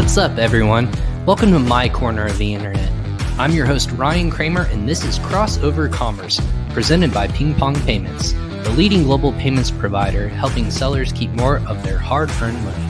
What's up, everyone? Welcome to my corner of the internet. I'm your host, Ryan Kramer, and this is Crossover Commerce, presented by PingPong Payments, the leading global payments provider helping sellers keep more of their hard-earned money.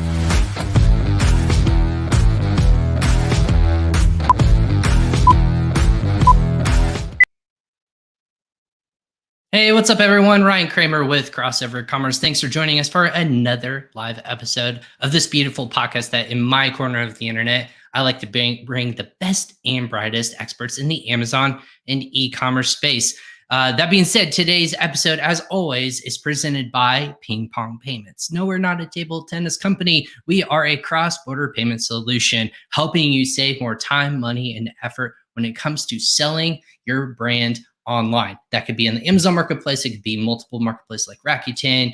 Hey, what's up, everyone? Ryan Kramer with Crossover Commerce. Thanks for joining us for another live episode of this beautiful podcast that in my corner of the internet, I like to bring the best and brightest experts in the Amazon and e-commerce space. That being said, today's episode, as always, is presented by PingPong Payments. No, we're not a table tennis company. We are a cross-border payment solution, helping you save more time, money, and effort when it comes to selling your brand online. That could be in the Amazon marketplace. It could be multiple marketplaces like Rakuten,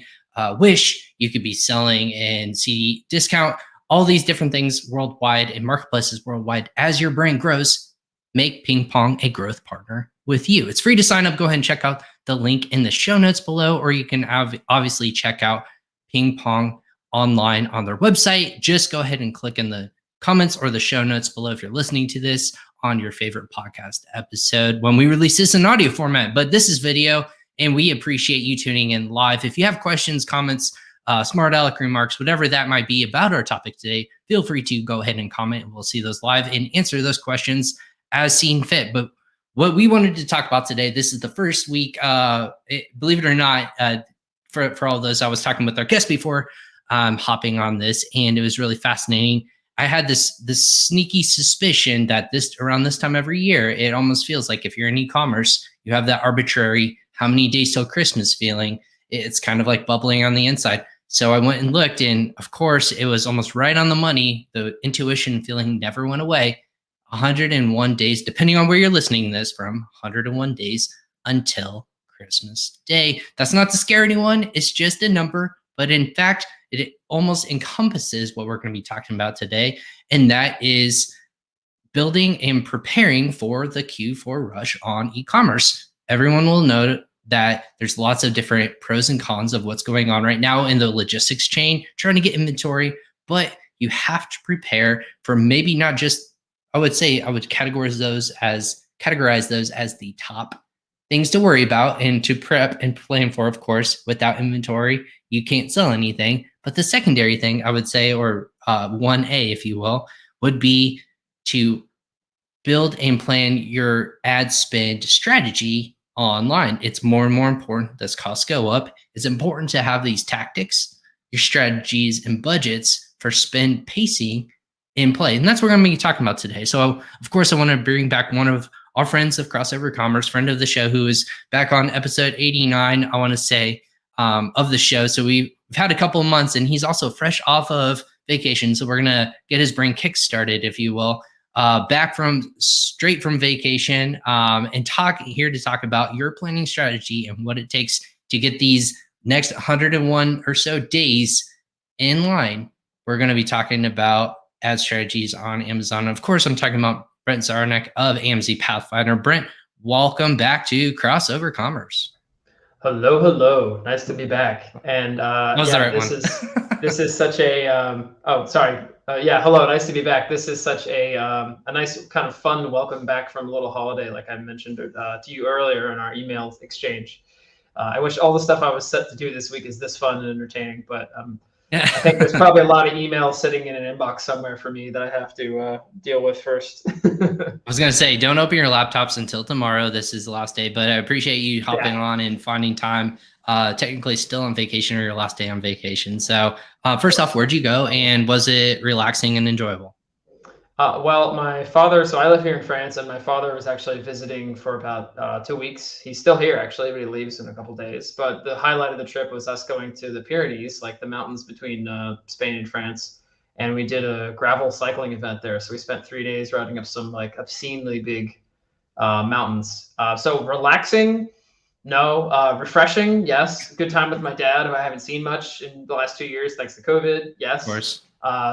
Wish. You could be selling in CD discount, all these different things worldwide and marketplaces worldwide. As your brand grows, make PingPong a growth partner with you. It's free to sign up. Go ahead and check out the link in the show notes below, or you can obviously check out PingPong online on their website. Just go ahead and click in the comments or the show notes below if you're listening to this on your favorite podcast episode when we release this in audio format. But this is video, and we appreciate you tuning in live. If you have questions, comments, smart aleck remarks, whatever that might be about our topic today, feel free to go ahead and comment, and we'll see those live and answer those questions as seen fit. But what we wanted to talk about today, this is the first week, believe it or not, for all those, I was talking with our guest before hopping on this, and it was really fascinating. I had this sneaky suspicion that around this time every year, it almost feels like if you're in e-commerce, you have that arbitrary how many days till Christmas feeling. It's kind of like bubbling on the inside. So I went and looked, and of course, it was almost right on the money. The intuition feeling never went away. 101 days, depending on where you're listening to this from, 101 days until Christmas Day. That's not to scare anyone. It's just a number. But in fact, it almost encompasses what we're going to be talking about today, and that is building and preparing for the Q4 rush on e-commerce. Everyone will know that there's lots of different pros and cons of what's going on right now in the logistics chain, trying to get inventory, but you have to prepare for maybe not just, I would categorize those as the top things to worry about and to prep and plan for. Of course, without inventory, you can't sell anything. But the secondary thing I would say, or 1A, if you will, would be to build and plan your ad spend strategy online. It's more and more important as costs go up. It's important to have these tactics, your strategies, and budgets for spend pacing in play. And that's what we're going to be talking about today. So, of course, I want to bring back one of our friends of Crossover Commerce, friend of the show, who is back on episode 89, I want to say, of the show. So we've had a couple of months, and he's also fresh off of vacation. So we're going to get his brain kick-started, if you will, straight from vacation, and here to talk about your planning strategy and what it takes to get these next 101 or so days in line. We're going to be talking about ad strategies on Amazon. Of course, I'm talking about Brent Zarnik of AMZ Pathfinder. Brent, welcome back to Crossover Commerce. Hello. Nice to be back. And this is such a hello, nice to be back. This is such a nice kind of fun welcome back from a little holiday, like I mentioned to you earlier in our email exchange. I wish all the stuff I was set to do this week is this fun and entertaining, but I think there's probably a lot of emails sitting in an inbox somewhere for me that I have to deal with first. I was going to say, don't open your laptops until tomorrow. This is the last day, but I appreciate you hopping on and finding time, technically still on vacation or your last day on vacation. So first off, where'd you go, and was it relaxing and enjoyable? Well, my father, so I live here in France, and my father was actually visiting for about 2 weeks. He's still here, actually, but he leaves in a couple days. But the highlight of the trip was us going to the Pyrenees, like the mountains between Spain and France. And we did a gravel cycling event there. So we spent 3 days riding up some like obscenely big mountains. So relaxing, no. Refreshing, yes. Good time with my dad, who I haven't seen much in the last 2 years, thanks to COVID, yes. Of course.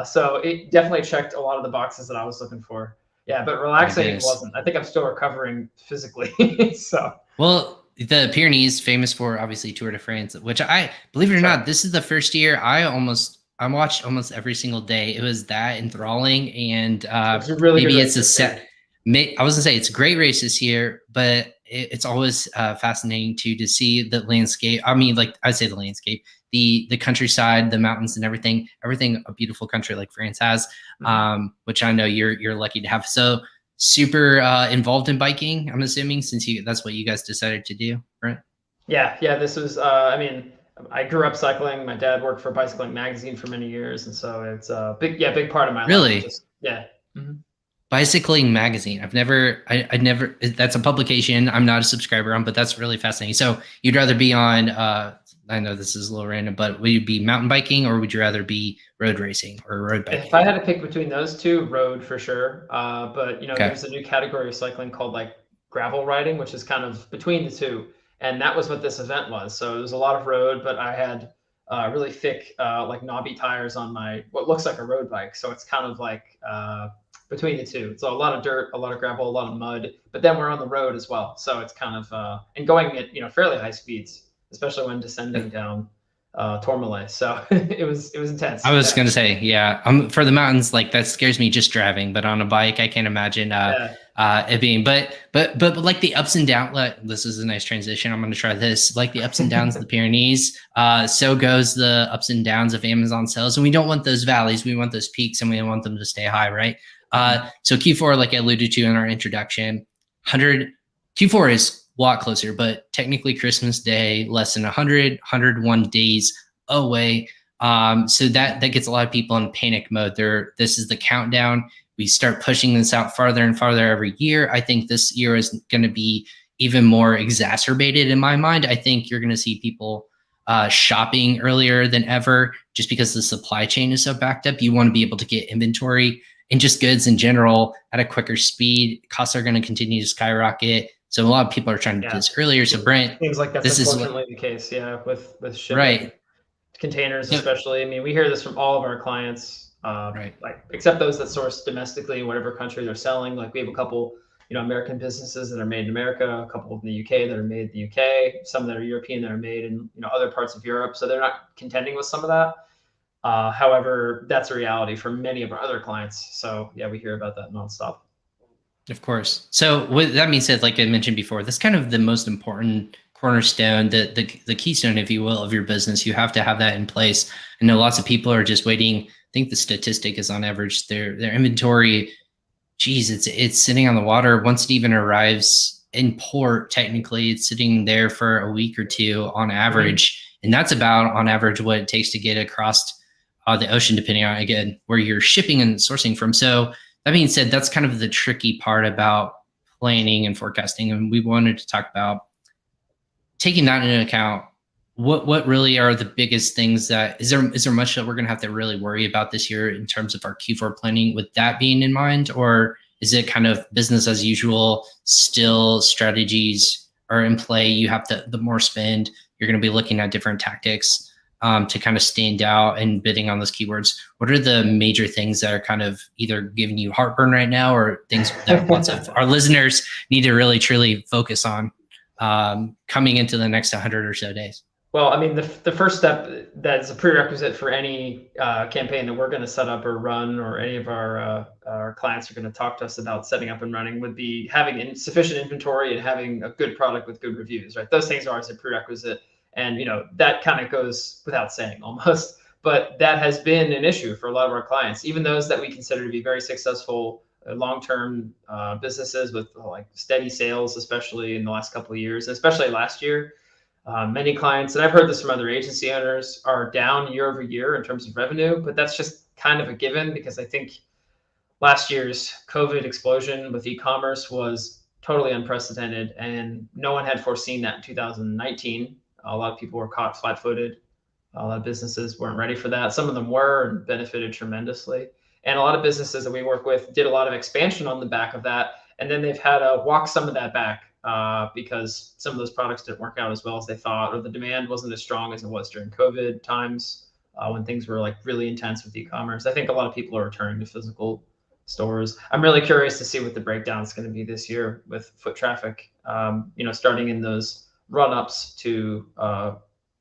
So it definitely checked a lot of the boxes that I was looking for. Yeah, but relaxing it wasn't. I think I'm still recovering physically. So. Well, the Pyrenees, famous for obviously Tour de France, which I believe it or not, this is the first year I almost I watched almost every single day. It was that enthralling, and It's a really good maybe it's race a this year. set. I was gonna say it's a great race this year, but it's always fascinating to see the landscape. I mean, like I say, the landscape, the countryside, the mountains, and everything a beautiful country like France has, which I know you're lucky to have. So super involved in biking, I'm assuming, since that's what you guys decided to do, right? Yeah. This was. I mean, I grew up cycling. My dad worked for Bicycling Magazine for many years, and so it's a big part of my life. Really? Just yeah. Mhm. Bicycling Magazine. I never, that's a publication I'm not a subscriber on, but that's really fascinating. So you'd rather be on, I know this is a little random, but would you be mountain biking or would you rather be road racing or road If biking? I had to pick between those two, road for sure. But Okay. there's a new category of cycling called like gravel riding, which is kind of between the two. And that was what this event was. So it was a lot of road, but I had really thick, like knobby tires on my what looks like a road bike. So it's kind of like between the two. So a lot of dirt, a lot of gravel, a lot of mud. But then we're on the road as well. So it's kind of and going at fairly high speeds, especially when descending down Tourmalet. So it was I intense. was Yeah. gonna say, yeah. For the mountains, like that scares me just driving, but on a bike, I can't imagine Yeah. it being. But like the ups and downs. This is a nice transition. I'm gonna try this. Like the ups and downs of the Pyrenees, so goes the ups and downs of Amazon sales, and we don't want those valleys. We want those peaks, and we want them to stay high, right? So Q4, like I alluded to in our introduction, 100 Q4 is a lot closer, but technically Christmas Day, less than 101 days away. So that gets a lot of people in panic mode. This is the countdown. We start pushing this out farther and farther every year. I think this year is going to be even more exacerbated in my mind. I think you're going to see people shopping earlier than ever just because the supply chain is so backed up. You want to be able to get inventory and just goods in general at a quicker speed. Costs are going to continue to skyrocket. So a lot of people are trying to do this earlier. So Brent, Seems like that's this is what, unfortunately the case, yeah, with shipping right. containers, So, especially. I mean, we hear this from all of our clients, right. like except those that source domestically in whatever country they're selling. Like we have a couple, American businesses that are made in America, a couple in the UK that are made in the UK, some that are European that are made in other parts of Europe. So they're not contending with some of that. However, that's a reality for many of our other clients. So yeah, we hear about that nonstop. Of course. So with that being said, like I mentioned before, that's kind of the most important cornerstone, the keystone, if you will, of your business. You have to have that in place. I know lots of people are just waiting. I think the statistic is on average their inventory, geez, it's sitting on the water. Once it even arrives in port, technically it's sitting there for a week or two on average. And that's about on average what it takes to get across the ocean, depending on, again, where you're shipping and sourcing from. So that being said, that's kind of the tricky part about planning and forecasting. And we wanted to talk about taking that into account. What really are the biggest things that is there much that we're going to have to really worry about this year in terms of our Q4 planning with that being in mind, or is it kind of business as usual? Still strategies are in play. You have to, the more spend, you're going to be looking at different tactics to kind of stand out and bidding on those keywords. What are the major things that are kind of either giving you heartburn right now, or things that lots of our listeners need to really truly focus on coming into the next 100 or so days? Well, I mean, the first step that's a prerequisite for any campaign that we're going to set up or run, or any of our clients are going to talk to us about setting up and running, would be having sufficient inventory and having a good product with good reviews, right? Those things are always a prerequisite. And, that kind of goes without saying almost, but that has been an issue for a lot of our clients, even those that we consider to be very successful long-term businesses with like steady sales, especially in the last couple of years, especially last year. Many clients, and I've heard this from other agency owners, are down year over year in terms of revenue, but that's just kind of a given because I think last year's COVID explosion with e-commerce was totally unprecedented, and no one had foreseen that in 2019. A lot of people were caught flat-footed. A lot of businesses weren't ready for that. Some of them were and benefited tremendously. And a lot of businesses that we work with did a lot of expansion on the back of that. And then they've had to walk some of that back because some of those products didn't work out as well as they thought, or the demand wasn't as strong as it was during COVID times when things were like really intense with e-commerce. I think a lot of people are returning to physical stores. I'm really curious to see what the breakdown is going to be this year with foot traffic, starting in those run-ups to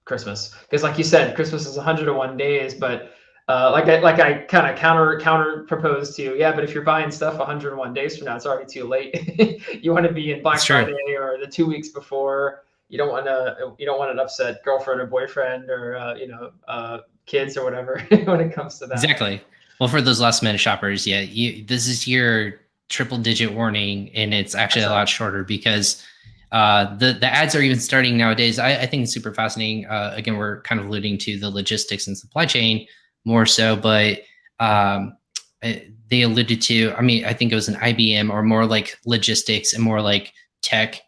Christmas, because like you said, Christmas is 101 days, but I kind of counter proposed to you. Yeah, but if you're buying stuff 101 days from now, it's already too late. You want to be in Black Friday or the 2 weeks before. You don't want an upset girlfriend or boyfriend or kids or whatever when it comes to that. Exactly. Well, for those last minute shoppers, yeah, this is your triple digit warning, and it's actually a lot shorter because the ads are even starting nowadays. I think it's super fascinating. Again, we're kind of alluding to the logistics and supply chain more so, but they alluded to, I mean, I think it was an IBM or more like logistics and more like tech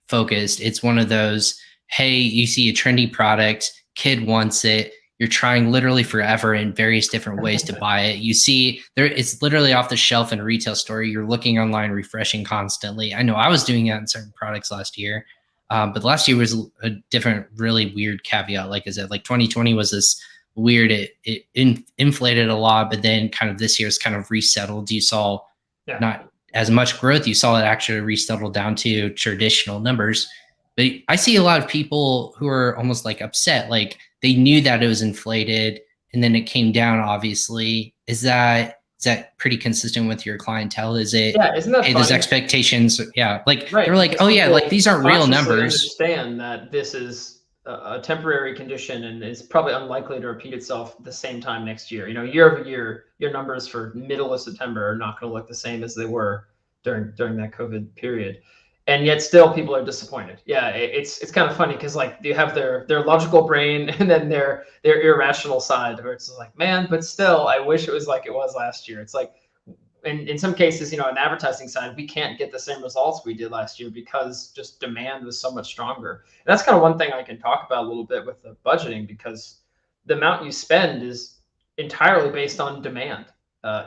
focused. It's one of those, hey, you see a trendy product, kid wants it, you're trying literally forever in various different ways to buy it. You see there, it's literally off the shelf in a retail store. You're looking online, refreshing constantly. I know I was doing that in certain products last year, but last year was a different, really weird caveat. Like I said, like 2020 was this weird, it inflated a lot, but then kind of this year's kind of resettled. You saw not as much growth. You saw it actually resettle down to traditional numbers. But I see a lot of people who are almost like upset, like they knew that it was inflated and then it came down, obviously. Is that pretty consistent with your clientele? Is it, isn't that hey, those expectations, like right. They're like, oh yeah, like these aren't real numbers. Understand that this is a temporary condition and is probably unlikely to repeat itself the same time next year. Year over year, your numbers for middle of September are not going to look the same as they were during that COVID period. And yet still people are disappointed. Yeah, it's kind of funny because like you have their logical brain and then their irrational side where it's like, man, but still I wish it was like it was last year. It's like in some cases, on advertising side, we can't get the same results we did last year because just demand was so much stronger. And that's kind of one thing I can talk about a little bit with the budgeting, because the amount you spend is entirely based on demand.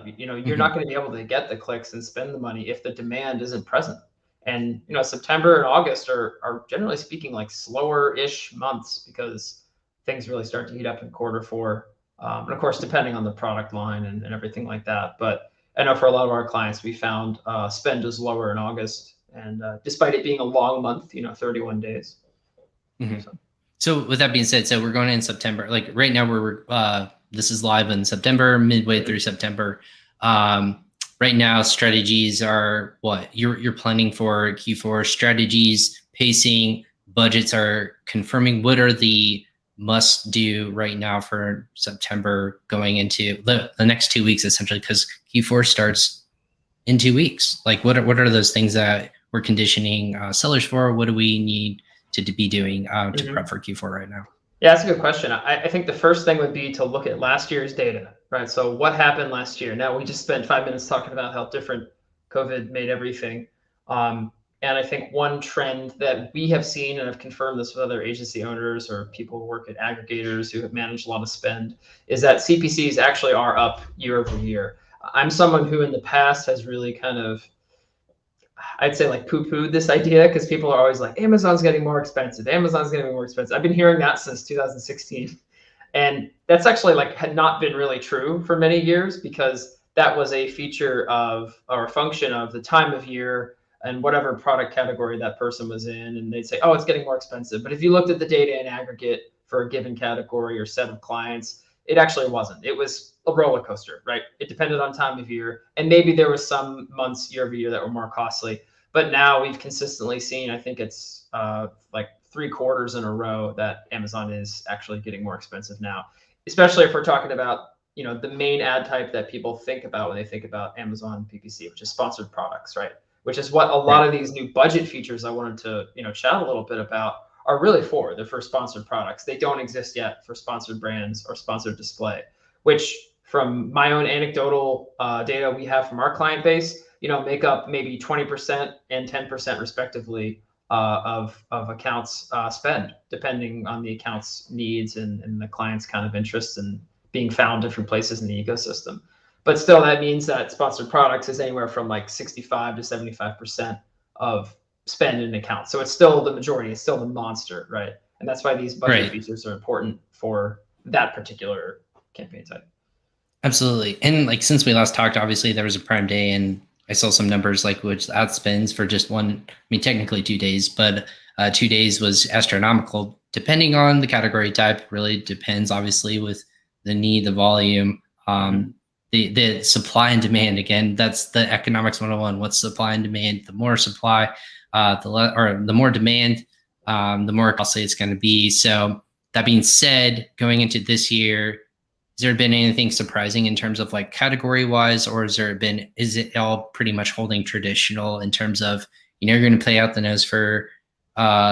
You're not going to be able to get the clicks and spend the money if the demand isn't present. And September and August are generally speaking like slower-ish months because things really start to heat up in quarter four. And of course, depending on the product line and everything like that. But I know for a lot of our clients, we found spend is lower in August, and despite it being a long month, 31 days. So with that being said, so we're going in September. Like right now, this is live in September, midway through September. Right now, strategies are what you're planning for Q4. Strategies, pacing, budgets are confirming. What are the must do right now for September going into the next 2 weeks, essentially, because Q4 starts in 2 weeks? Like what are those things that we're conditioning sellers for? What do we need to be doing to prep for Q4 right now? Yeah, that's a good question. I think the first thing would be to look at last year's data, right? So what happened last year? Now, we just spent 5 minutes talking about how different COVID made everything. And I think one trend that we have seen, and I've confirmed this with other agency owners or people who work at aggregators who have managed a lot of spend, is that CPCs actually are up year over year. I'm someone who in the past has really kind of, I'd say like poo-pooed this idea because people are always like, Amazon's getting more expensive. Amazon's getting more expensive. I've been hearing that since 2016. And that's actually like had not been really true for many years because that was a feature of or a function of the time of year and whatever product category that person was in. And they'd say, oh, it's getting more expensive. But if you looked at the data in aggregate for a given category or set of clients, it actually wasn't. It was a roller coaster, right? It depended on time of year. And maybe there was some months year over year that were more costly. But now we've consistently seen, I think it's like 3 quarters in a row that Amazon is actually getting more expensive now, especially if we're talking about, the main ad type that people think about when they think about Amazon PPC, which is sponsored products, right? Which is what a lot of these new budget features I wanted to, chat a little bit about are really for. They're for sponsored products. They don't exist yet for sponsored brands or sponsored display, which from my own anecdotal data we have from our client base, make up maybe 20% and 10% respectively of accounts spend, depending on the account's needs and the client's kind of interests and being found different places in the ecosystem. But still, that means that sponsored products is anywhere from like 65 to 75% of spend in an account. So it's still the majority, it's still the monster, right? And that's why these budget features are important for that particular campaign type. Absolutely. And like since we last talked, obviously there was a Prime Day and I saw some numbers like which ad spends for just technically 2 days, but 2 days was astronomical depending on the category type. Really depends obviously with the need, the volume. Um, the supply and demand, again, that's the economics 101. What's supply and demand? The more supply, the more demand, the more costly it's going to be. So that being said, going into this year, has there been anything surprising in terms of like category wise, or is it all pretty much holding traditional in terms of, you're going to play out the nose for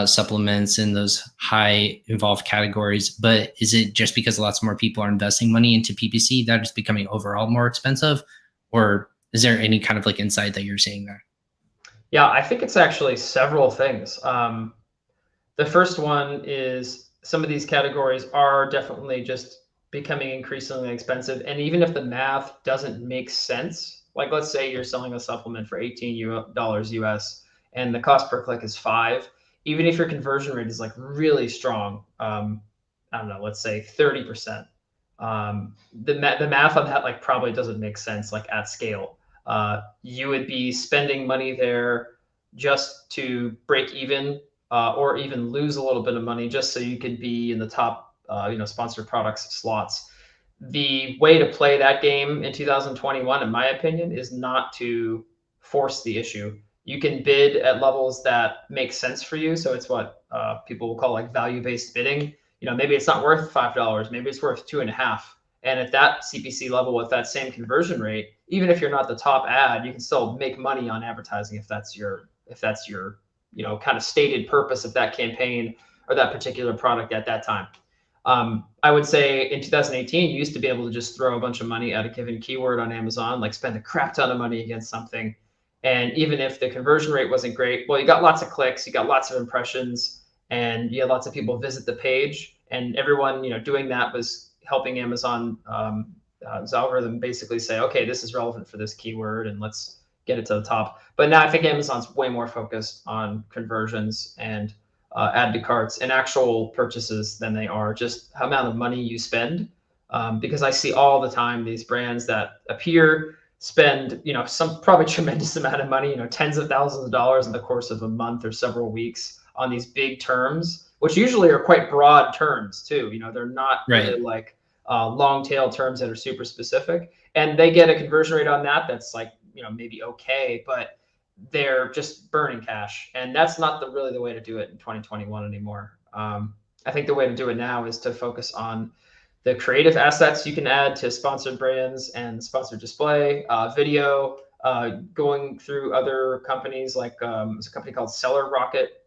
supplements in those high involved categories, but is it just because lots more people are investing money into PPC that it's becoming overall more expensive, or is there any kind of like insight that you're seeing there? Yeah, I think it's actually several things. The first one is some of these categories are definitely just becoming increasingly expensive. And even if the math doesn't make sense, like let's say you're selling a supplement for $18 US and the cost per click is 5, even if your conversion rate is like really strong, I don't know, let's say 30%. The math on that like probably doesn't make sense like at scale. You would be spending money there just to break even, or even lose a little bit of money just so you could be in the top, sponsored products slots. The way to play that game in 2021, in my opinion, is not to force the issue. You can bid at levels that make sense for you. So it's what people will call like value-based bidding. Maybe it's not worth $5, maybe it's worth 2.5. And at that CPC level with that same conversion rate, even if you're not the top ad, you can still make money on advertising if that's your kind of stated purpose of that campaign or that particular product at that time. I would say in 2018, you used to be able to just throw a bunch of money at a given keyword on Amazon, like spend a crap ton of money against something. And even if the conversion rate wasn't great, well, you got lots of clicks, you got lots of impressions, and you had lots of people visit the page. And everyone, doing that was helping Amazon's algorithm basically say, okay, this is relevant for this keyword, and let's get it to the top. But now I think Amazon's way more focused on conversions and add to carts and actual purchases than they are just how amount of money you spend. Because I see all the time these brands that appear spend, some probably tremendous amount of money, tens of thousands of dollars in the course of a month or several weeks on these big terms, which usually are quite broad terms too. They're not really like long tail terms that are super specific, and they get a conversion rate on that that's like, maybe okay, but they're just burning cash, and that's not really the way to do it in 2021 anymore. I think the way to do it now is to focus on the creative assets you can add to sponsored brands and sponsored display, video, going through other companies like there's a company called Seller Rocket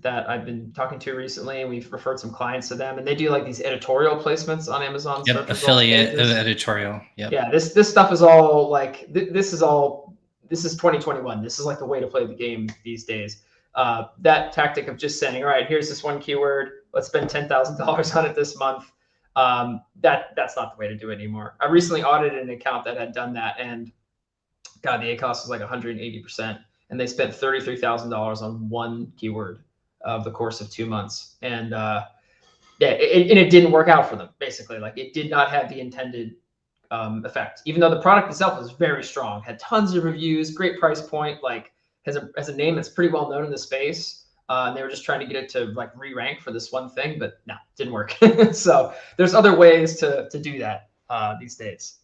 that I've been talking to recently, and we've referred some clients to them, and they do like these editorial placements on Amazon search results Affiliate pages. editorial. Yep. Yeah, this stuff is all like this is 2021. This is like the way to play the game these days. That tactic of just saying, all right, here's this one keyword, let's spend $10,000 on it this month. That's not the way to do it anymore. I recently audited an account that had done that, and God, the ACoS was like 180%, and they spent $33,000 on one keyword of the course of 2 months, and it didn't work out for them. Basically, like it did not have the intended effect, even though the product itself was very strong, had tons of reviews, great price point, like has a name that's pretty well known in the space. And they were just trying to get it to like re-rank for this one thing, but no, didn't work. So there's other ways to do that these days.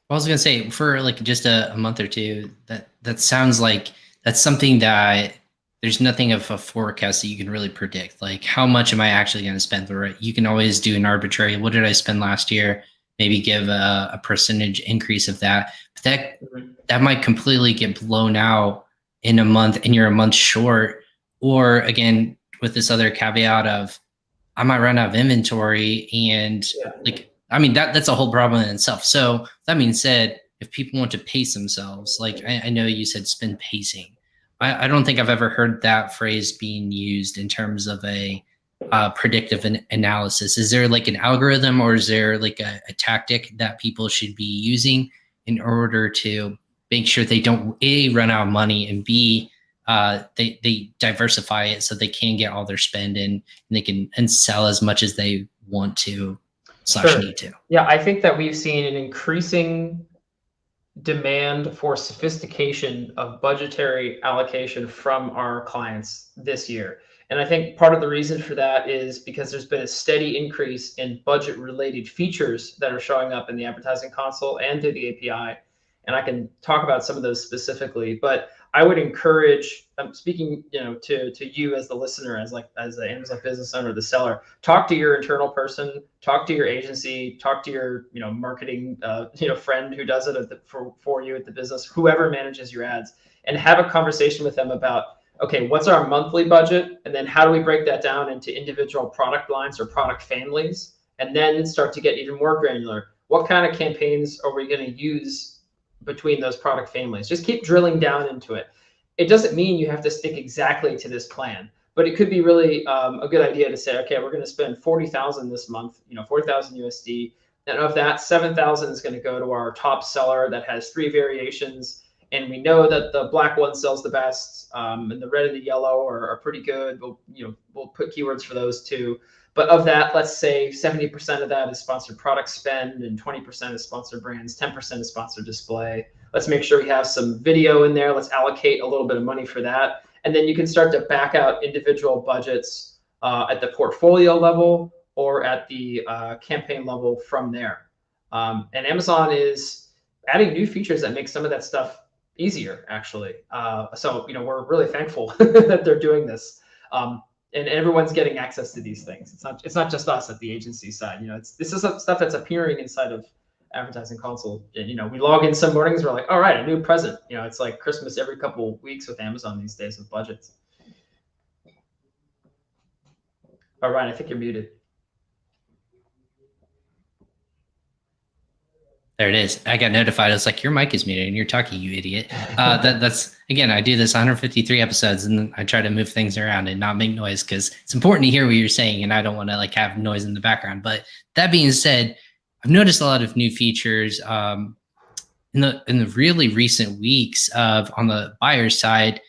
I was gonna say, for like just a month or two, that sounds like that's something that there's nothing of a forecast that you can really predict. Like, how much am I actually going to spend? Right? You can always do an arbitrary, what did I spend last year? Maybe give a percentage increase of that. But that might completely get blown out in a month, and you're a month short. Or again, with this other caveat of, I might run out of inventory, and that's a whole problem in itself. So that being said, if people want to pace themselves, like I know you said spin pacing. I don't think I've ever heard that phrase being used in terms of a predictive analysis. Is there like an algorithm, or is there like a tactic that people should be using in order to make sure they don't A, run out of money, and B, they diversify it so they can get all their spend in, and they can sell as much as they want to / need to? Yeah, I think that we've seen an increasing demand for sophistication of budgetary allocation from our clients this year. And I think part of the reason for that is because there's been a steady increase in budget related features that are showing up in the advertising console and through the API. And I can talk about some of those specifically, but I would encourage, I'm speaking, to you as the listener, as the Amazon business owner, the seller, talk to your internal person, talk to your agency, talk to your, marketing, friend who does it for you at the business, whoever manages your ads, and have a conversation with them about, okay, what's our monthly budget? And then how do we break that down into individual product lines or product families? And then start to get even more granular. What kind of campaigns are we going to use between those product families? Just keep drilling down into it. It doesn't mean you have to stick exactly to this plan, but it could be really a good idea to say, okay, we're going to spend 40,000 this month, 40,000 USD. And of that, 7,000 is going to go to our top seller that has 3 variations. And we know that the black one sells the best, and the red and the yellow are pretty good. We'll put keywords for those too. But of that, let's say 70% of that is sponsored product spend, and 20% is sponsored brands, 10% is sponsored display. Let's make sure we have some video in there. Let's allocate a little bit of money for that. And then you can start to back out individual budgets at the portfolio level or at the campaign level from there. And Amazon is adding new features that make some of that stuff easier, actually. So we're really thankful that they're doing this. And everyone's getting access to these things. It's not just us at the agency side. This is stuff that's appearing inside of advertising console. And, we log in some mornings, we're like, all right, a new present. It's like Christmas every couple of weeks with Amazon these days with budgets. All right, I think you're muted. There it is. I got notified. I was like, your mic is muted and you're talking, you idiot. That's again, I do this 153 episodes and I try to move things around and not make noise because it's important to hear what you're saying and I don't want to have noise in the background. But that being said, I've noticed a lot of new features in the really recent weeks on the buyer's side.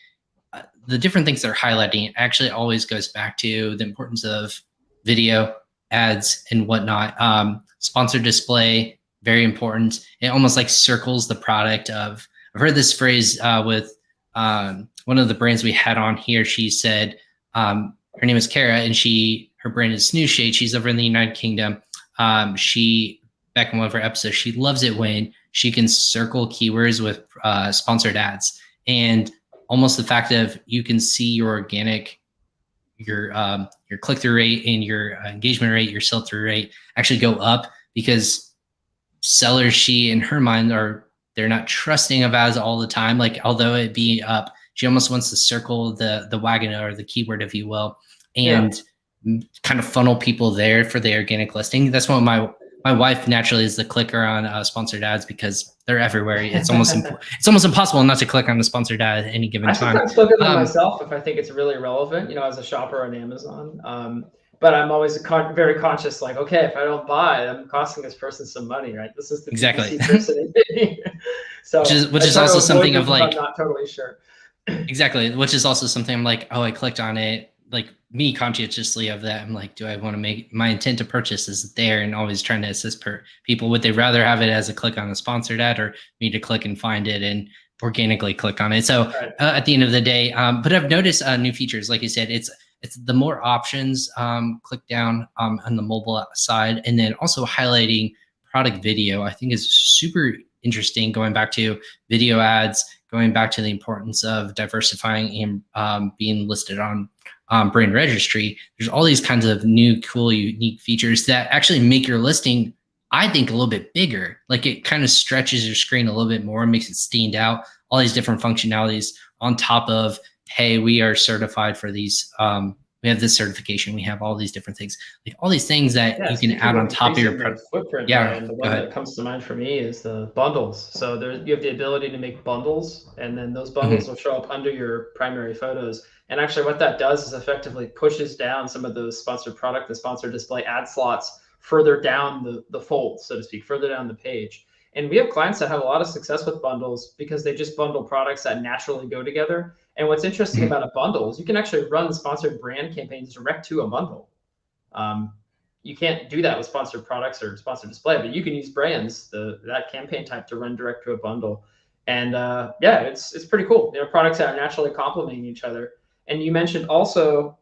The different things they're highlighting actually always goes back to the importance of video, ads, and whatnot. Sponsored display, very important. It almost circles the product of, I've heard this phrase with one of the brands we had on here. She said, her name is Kara and her brand is Snooze Shade. She's over in the United Kingdom. Back in one of her episodes, she loves it when she can circle keywords with sponsored ads, and almost the fact of you can see your organic, your click-through rate and your engagement rate, your sell-through rate actually go up because sellers, she in her mind they're not trusting of ads all the time. Although it be up, she almost wants to circle the wagon or the keyword, if you will, and kind of funnel people there for the organic listing. That's what my wife naturally is the clicker on sponsored ads because they're everywhere. It's almost impossible not to click on the sponsored ad at any given time. I sometimes click on them myself if I think it's really relevant, as a shopper on Amazon. But I'm always very conscious, okay, if I don't buy, I'm costing this person some money, right? This is the exactly person. So which is also something of I'm not totally sure. Exactly, which is also something I'm like, oh, I clicked on it. Me conscientiously of that, I'm like, do I want to make my intent to purchase is there, and always trying to assist people. Would they rather have it as a click on a sponsored ad or me to click and find it and organically click on it? So at the end of the day, but I've noticed new features. Like you said, it's the more options, click down on the mobile side, and then also highlighting product video, I think is super interesting. Going back to video ads, going back to the importance of diversifying and being listed on brand registry. There's all these kinds of new, cool, unique features that actually make your listing, I think, a little bit bigger. It kind of stretches your screen a little bit more, makes it stand out. All these different functionalities on top of, hey, we are certified for these. We have this certification. We have all these different things, all these things that you can add on top of your footprint. Yeah, and the one that comes to mind for me is the bundles. So you have the ability to make bundles, and then those bundles will show up under your primary photos. And actually, what that does is effectively pushes down some of those sponsored product, the sponsored display ad slots further down the fold, so to speak, further down the page. And we have clients that have a lot of success with bundles because they just bundle products that naturally go together. And what's interesting about a bundle is you can actually run sponsored brand campaigns direct to a bundle. You can't do that with sponsored products or sponsored display, but you can use brands, that campaign type, to run direct to a bundle. And it's pretty cool. Products that are naturally complementing each other. And you mentioned also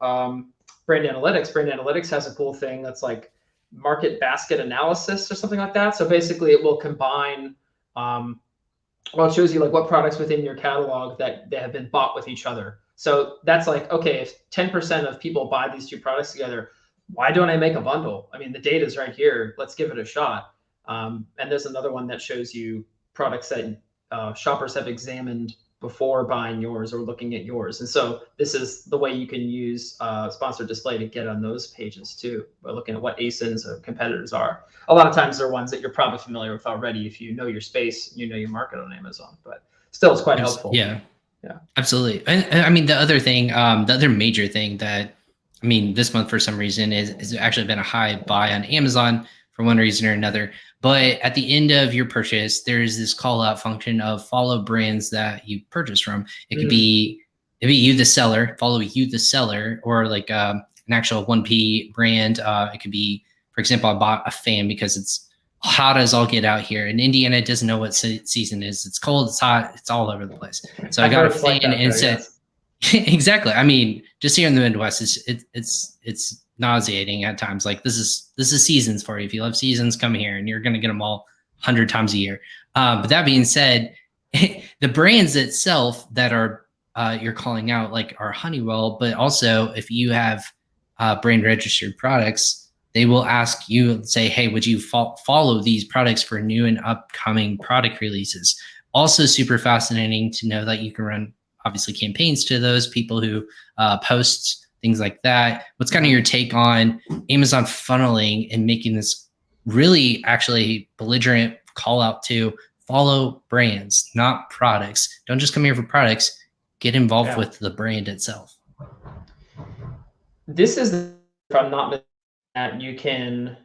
brand analytics. Brand analytics has a cool thing that's like market basket analysis or something like that. So basically, it will combine. Well, it shows you like what products within your catalog that they have been bought with each other. So that's like, okay, if 10% of people buy these two products together, why don't I make a bundle? I mean, the data is right here. Let's give it a shot. And there's another one that shows you products that shoppers have examined before buying yours or looking at yours. And so this is the way you can use sponsored display to get on those pages too, by looking at what ASINs or competitors are. A lot of times they're ones that you're probably familiar with already if you know your space, you know your market on Amazon, but still it's quite helpful. Yeah, absolutely. And I mean, the other thing, the other major thing that, I mean, this month for some reason is actually been a high buy on Amazon for one reason or another. But at the end of your purchase, there's this call out function of follow brands that you purchase from. It could be you, the seller, follow you, the seller, or like an actual 1P brand. It could be, for example, I bought a fan because it's hot as all get out here. And Indiana doesn't know what season is. It's cold, it's hot, it's all over the place. So I got a fan and said, exactly. I mean, just here in the Midwest, it's nauseating at times. Like this is seasons for you. If you love seasons, come here and you're going to get them all 100 times a year. But that being said, the brands itself that are you're calling out like are Honeywell, but also if you have brand registered products, they will ask you, say, hey, would you follow these products for new and upcoming product releases? Also super fascinating to know that you can run obviously campaigns to those people who post things like that. What's kind of your take on Amazon funneling and making this really actually belligerent call out to follow brands, not products? Don't just come here for products, get involved with the brand itself. This is, if I'm not mistaken, that you can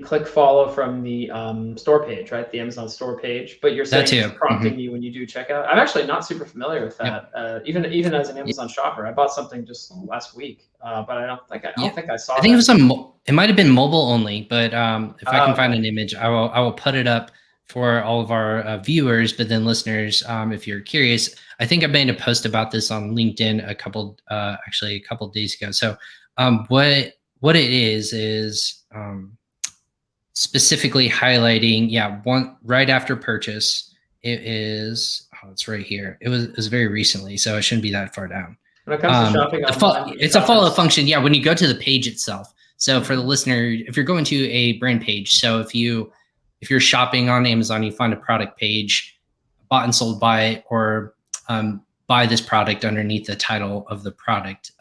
click follow from the store page, right? The Amazon store page, but you're saying it's prompting you when you do checkout. I'm actually not super familiar with that. Even as an Amazon shopper, I bought something just last week, but I don't think I saw. I think it was it might have been mobile only, but if I can find an image, I will put it up for all of our viewers, but then listeners, if you're curious, I think I made a post about this on LinkedIn a couple days ago. So what it is specifically highlighting, one right after purchase. It is, it's right here. It was very recently, so it shouldn't be that far down. When it comes to shopping online, it's a follow function. Yeah, when you go to the page itself. So for the listener, if you're going to a brand page, so if you're shopping on Amazon, you find a product page, bought and sold by, or buy this product underneath the title of the product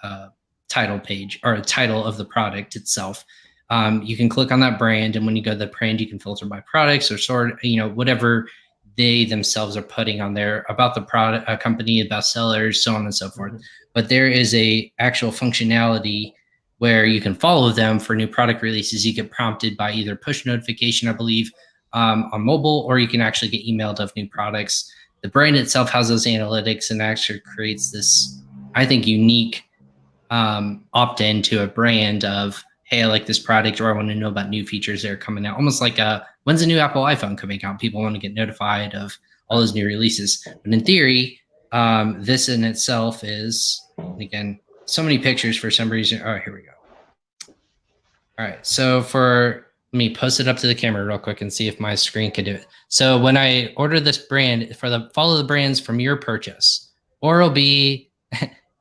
title page or title of the product itself. You can click on that brand, and when you go to the brand, you can filter by products or sort, whatever they themselves are putting on there about the product, company, about sellers, so on and so forth. But there is a actual functionality where you can follow them for new product releases. You get prompted by either push notification, I believe, on mobile, or you can actually get emailed of new products. The brand itself has those analytics and actually creates this, I think, unique opt-in to a brand of, hey, I like this product, or I want to know about new features that are coming out. Almost like when's the new Apple iPhone coming out? People want to get notified of all those new releases. But in theory, this in itself is, again, so many pictures for some reason. Oh, here we go. All right. So let me post it up to the camera real quick and see if my screen can do it. So when I order this brand, follow the brands from your purchase, or it'll be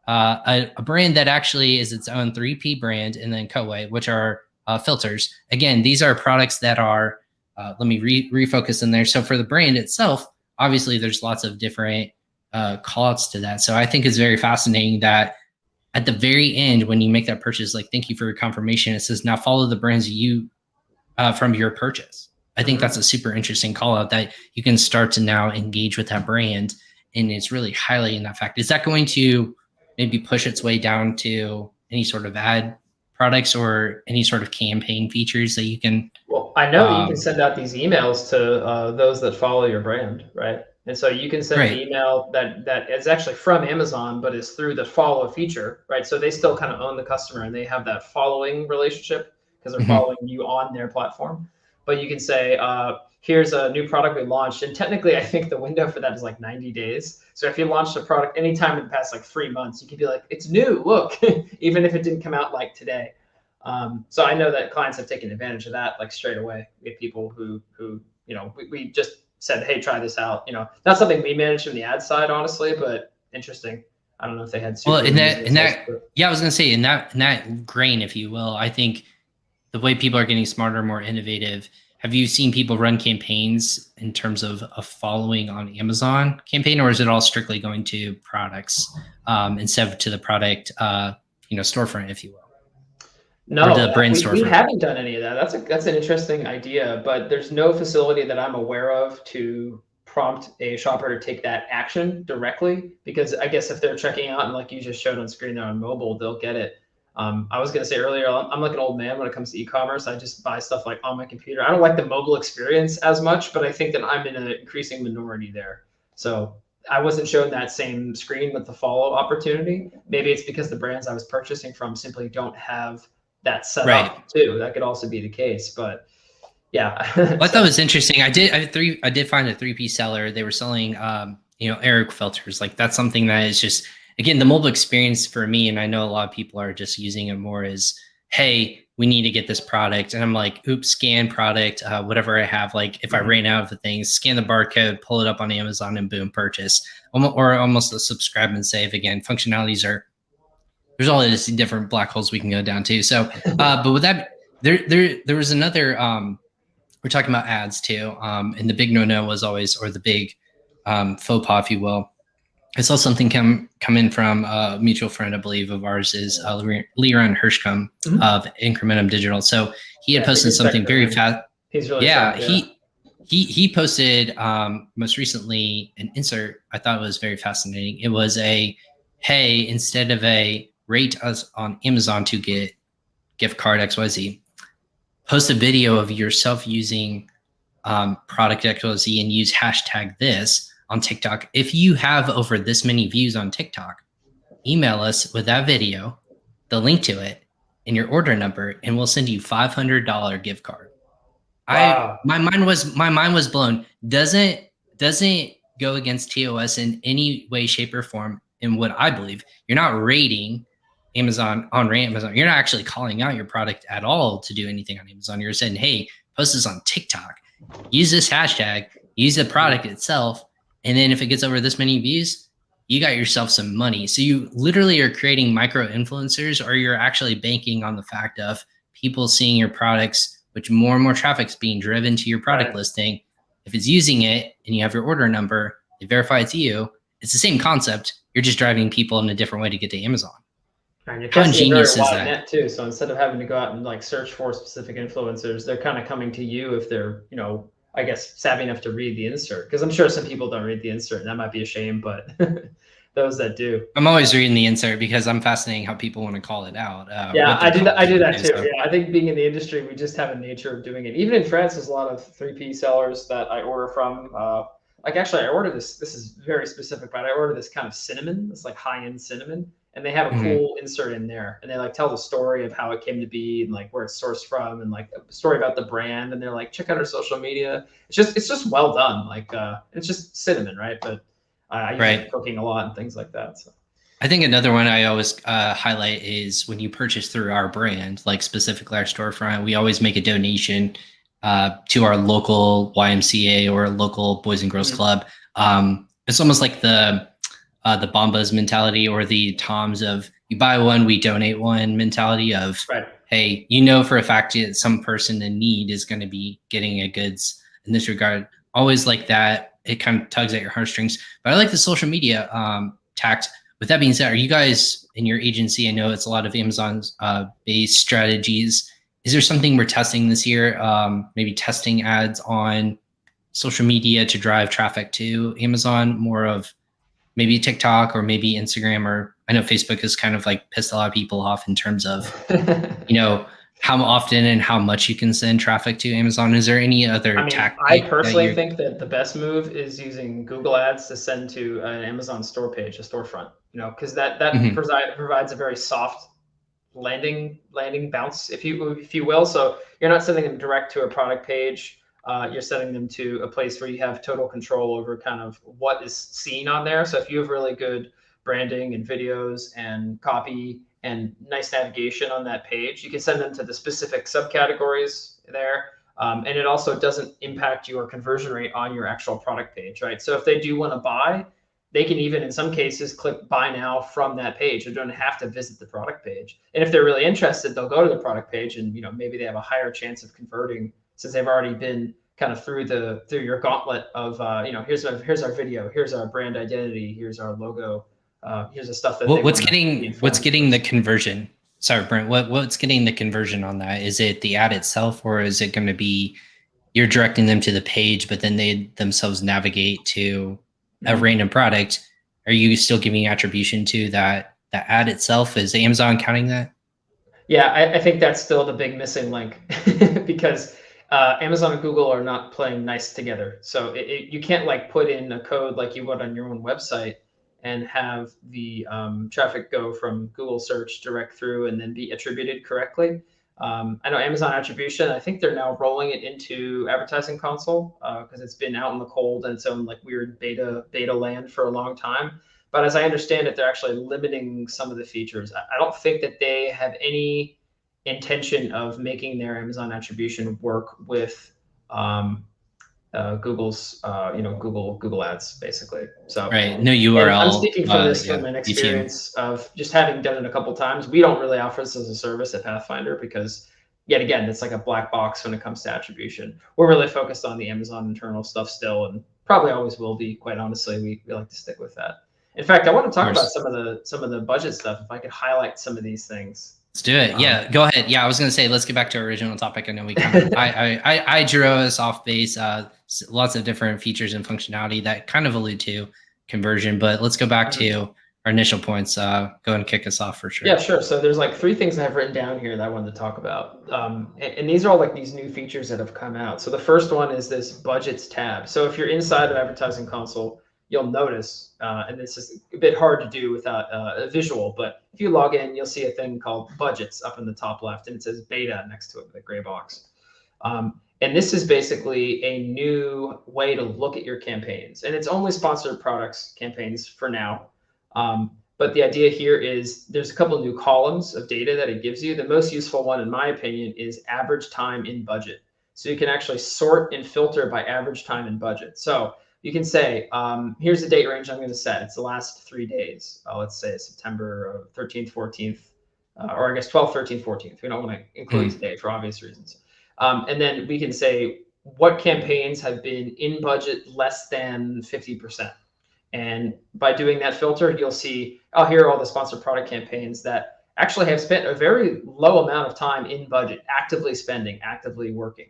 a brand that actually is its own 3P brand, and then Kowei, which are filters. Again, these are products that are, let me refocus in there. So for the brand itself, obviously there's lots of different callouts to that. So I think it's very fascinating that at the very end, when you make that purchase, like, thank you for your confirmation, it says, now follow the brands you from your purchase. I think that's a super interesting call out that you can start to now engage with that brand. And it's really highlighting that fact. Is that going to maybe push its way down to any sort of ad products or any sort of campaign features that you can? Well, I know you can send out these emails to those that follow your brand, right? And so you can send an email that is actually from Amazon, but is through the follow feature, right? So they still kind of own the customer and they have that following relationship because they're following you on their platform. but you can say, here's a new product we launched. And technically, I think the window for that is like 90 days. So if you launched a product anytime in the past like 3 months, you could be like, it's new, look, even if it didn't come out like today. So I know that clients have taken advantage of that like straight away. We have people who we just said, hey, try this out. Not something we manage from the ad side, honestly, but interesting. I don't know if they had super. Well, yeah, I was gonna say in that grain, if you will, I think the way people are getting smarter, more innovative. Have you seen people run campaigns in terms of a following on Amazon campaign, or is it all strictly going to products instead of to the product, storefront, if you will? No, or the brand we storefront? haven't done any of that. That's an interesting idea, but there's no facility that I'm aware of to prompt a shopper to take that action directly. Because I guess if they're checking out and like you just showed on screen there on mobile, they'll get it. I was gonna say earlier, I'm like an old man when it comes to e-commerce. I just buy stuff like on my computer. I don't like the mobile experience as much, but I think that I'm in an increasing minority there. So I wasn't shown that same screen with the follow opportunity. Maybe it's because the brands I was purchasing from simply don't have that set up too. That could also be the case, but yeah. Well, I thought it was interesting. I did find a 3P seller. They were selling, air filters. Like that's something that is just, again, the mobile experience for me. And I know a lot of people are just using it more as, hey, we need to get this product. And I'm like, oops, scan product, whatever I have. Like if I ran out of the things, scan the barcode, pull it up on Amazon and boom, purchase. Or almost a subscribe and save. Again, functionalities there's all these different black holes we can go down to. So, but with that, there was another, we're talking about ads too. And the big no-no was always, or the big faux pas, if you will. I saw something come in from a mutual friend, I believe, of ours is Leron Hirschcom of Incrementum Digital. So he had posted something very fast. He's really he posted most recently an insert. I thought it was very fascinating. It was hey, instead of a rate us on Amazon to get gift card XYZ, post a video of yourself using product XYZ and use hashtag this on TikTok. If you have over this many views on TikTok, email us with that video, the link to it, and your order number, and we'll send you $500 gift card. Wow. My mind was blown. Doesn't go against TOS in any way, shape, or form. In what I believe, you're not rating Amazon on Amazon. You're not actually calling out your product at all to do anything on Amazon. You're saying, hey, post this on TikTok, use this hashtag, use the product itself. And then if it gets over this many views, you got yourself some money. So you literally are creating micro influencers, or you're actually banking on the fact of people seeing your products, which more and more traffic is being driven to your product listing. If it's using it and you have your order number, they verify it's you. It's the same concept. You're just driving people in a different way to get to Amazon. And you're casting a very wide net too. So instead of having to go out and like search for specific influencers, they're kind of coming to you if they're, I guess, savvy enough to read the insert. Because I'm sure some people don't read the insert, and that might be a shame, but those that do. I'm always reading the insert because I'm fascinating how people want to call it out. Yeah, I do that too. So. Yeah, I think being in the industry, we just have a nature of doing it. Even in France, there's a lot of 3P sellers that I order from. Like actually, I ordered this. This is very specific, but I ordered this kind of cinnamon. It's like high-end cinnamon. And they have a cool insert in there, and they like tell the story of how it came to be and like where it's sourced from, and like a story about the brand. And they're like, check out our social media. It's just well done. Like it's just cinnamon, right? But I use it for cooking a lot and things like that. So I think another one I always highlight is when you purchase through our brand, like specifically our storefront, we always make a donation to our local YMCA or local Boys and Girls Club. It's almost like the Bombas mentality, or the Toms of you buy one, we donate one mentality of, hey, for a fact that some person in need is going to be getting a goods in this regard. Always like that. It kind of tugs at your heartstrings. But I like the social media tact. With that being said, are you guys in your agency? I know it's a lot of Amazon's based strategies. Is there something we're testing this year? Maybe testing ads on social media to drive traffic to Amazon, more of maybe TikTok or maybe Instagram, or I know Facebook has kind of like pissed a lot of people off in terms of, how often and how much you can send traffic to Amazon. Is there any other tactic? I personally think that the best move is using Google Ads to send to an Amazon store page, a storefront, because that provides a very soft landing bounce, if you will. So you're not sending them direct to a product page. You're sending them to a place where you have total control over kind of what is seen on there. So if you have really good branding and videos and copy and nice navigation on that page, you can send them to the specific subcategories there. And it also doesn't impact your conversion rate on your actual product page, right? So if they do want to buy, they can even, in some cases, click buy now from that page. They don't have to visit the product page. And if they're really interested, they'll go to the product page, and maybe they have a higher chance of converting since they've already been kind of through your gauntlet of here's our video, here's our brand identity, here's our logo, here's the stuff that What's getting the conversion? Sorry, Brent. What's getting the conversion on that? Is it the ad itself, or is it going to be you're directing them to the page, but then they themselves navigate to a random product? Are you still giving attribution to that ad itself? Is Amazon counting that? Yeah, I think that's still the big missing link because Amazon and Google are not playing nice together. So you can't like put in a code like you would on your own website and have the traffic go from Google search direct through and then be attributed correctly. I know Amazon attribution, I think they're now rolling it into Advertising Console because it's been out in the cold and so in like weird beta land for a long time. But as I understand it, they're actually limiting some of the features. I don't think that they have any intention of making their Amazon attribution work with Google's, Google Ads, basically. So right, no URL. I'm speaking from this from an experience of just having done it a couple of times. We don't really offer this as a service at Pathfinder because, yet again, it's like a black box when it comes to attribution. We're really focused on the Amazon internal stuff still, and probably always will be. Quite honestly, we like to stick with that. In fact, I want to talk about some of the budget stuff. If I could highlight some of these things. Let's do it. Yeah, go ahead. Yeah, I was going to say, let's get back to our original topic. I know we kind of, I drew us off base. Lots of different features and functionality that kind of allude to conversion, but let's go back to our initial points. Go and kick us off for sure. Yeah, sure. So there's like 3 things I have written down here that I wanted to talk about. And these are all like these new features that have come out. So the first one is this budgets tab. So if you're inside of Advertising Console, you'll notice, and this is a bit hard to do without a visual, but if you log in, you'll see a thing called budgets up in the top left, and it says beta next to it, the gray box. And this is basically a new way to look at your campaigns, and it's only sponsored products campaigns for now. But the idea here is there's a couple of new columns of data that it gives you. The most useful one, in my opinion, is average time in budget. So you can actually sort and filter by average time in budget. So you can say, here's the date range I'm going to set. It's the last 3 days. Let's say September 13th, 14th, or I guess 12th, 13th, 14th. We don't want to include today for obvious reasons. And then we can say what campaigns have been in budget less than 50%. And by doing that filter, you'll see, oh, here are all the sponsored product campaigns that actually have spent a very low amount of time in budget, actively spending, actively working.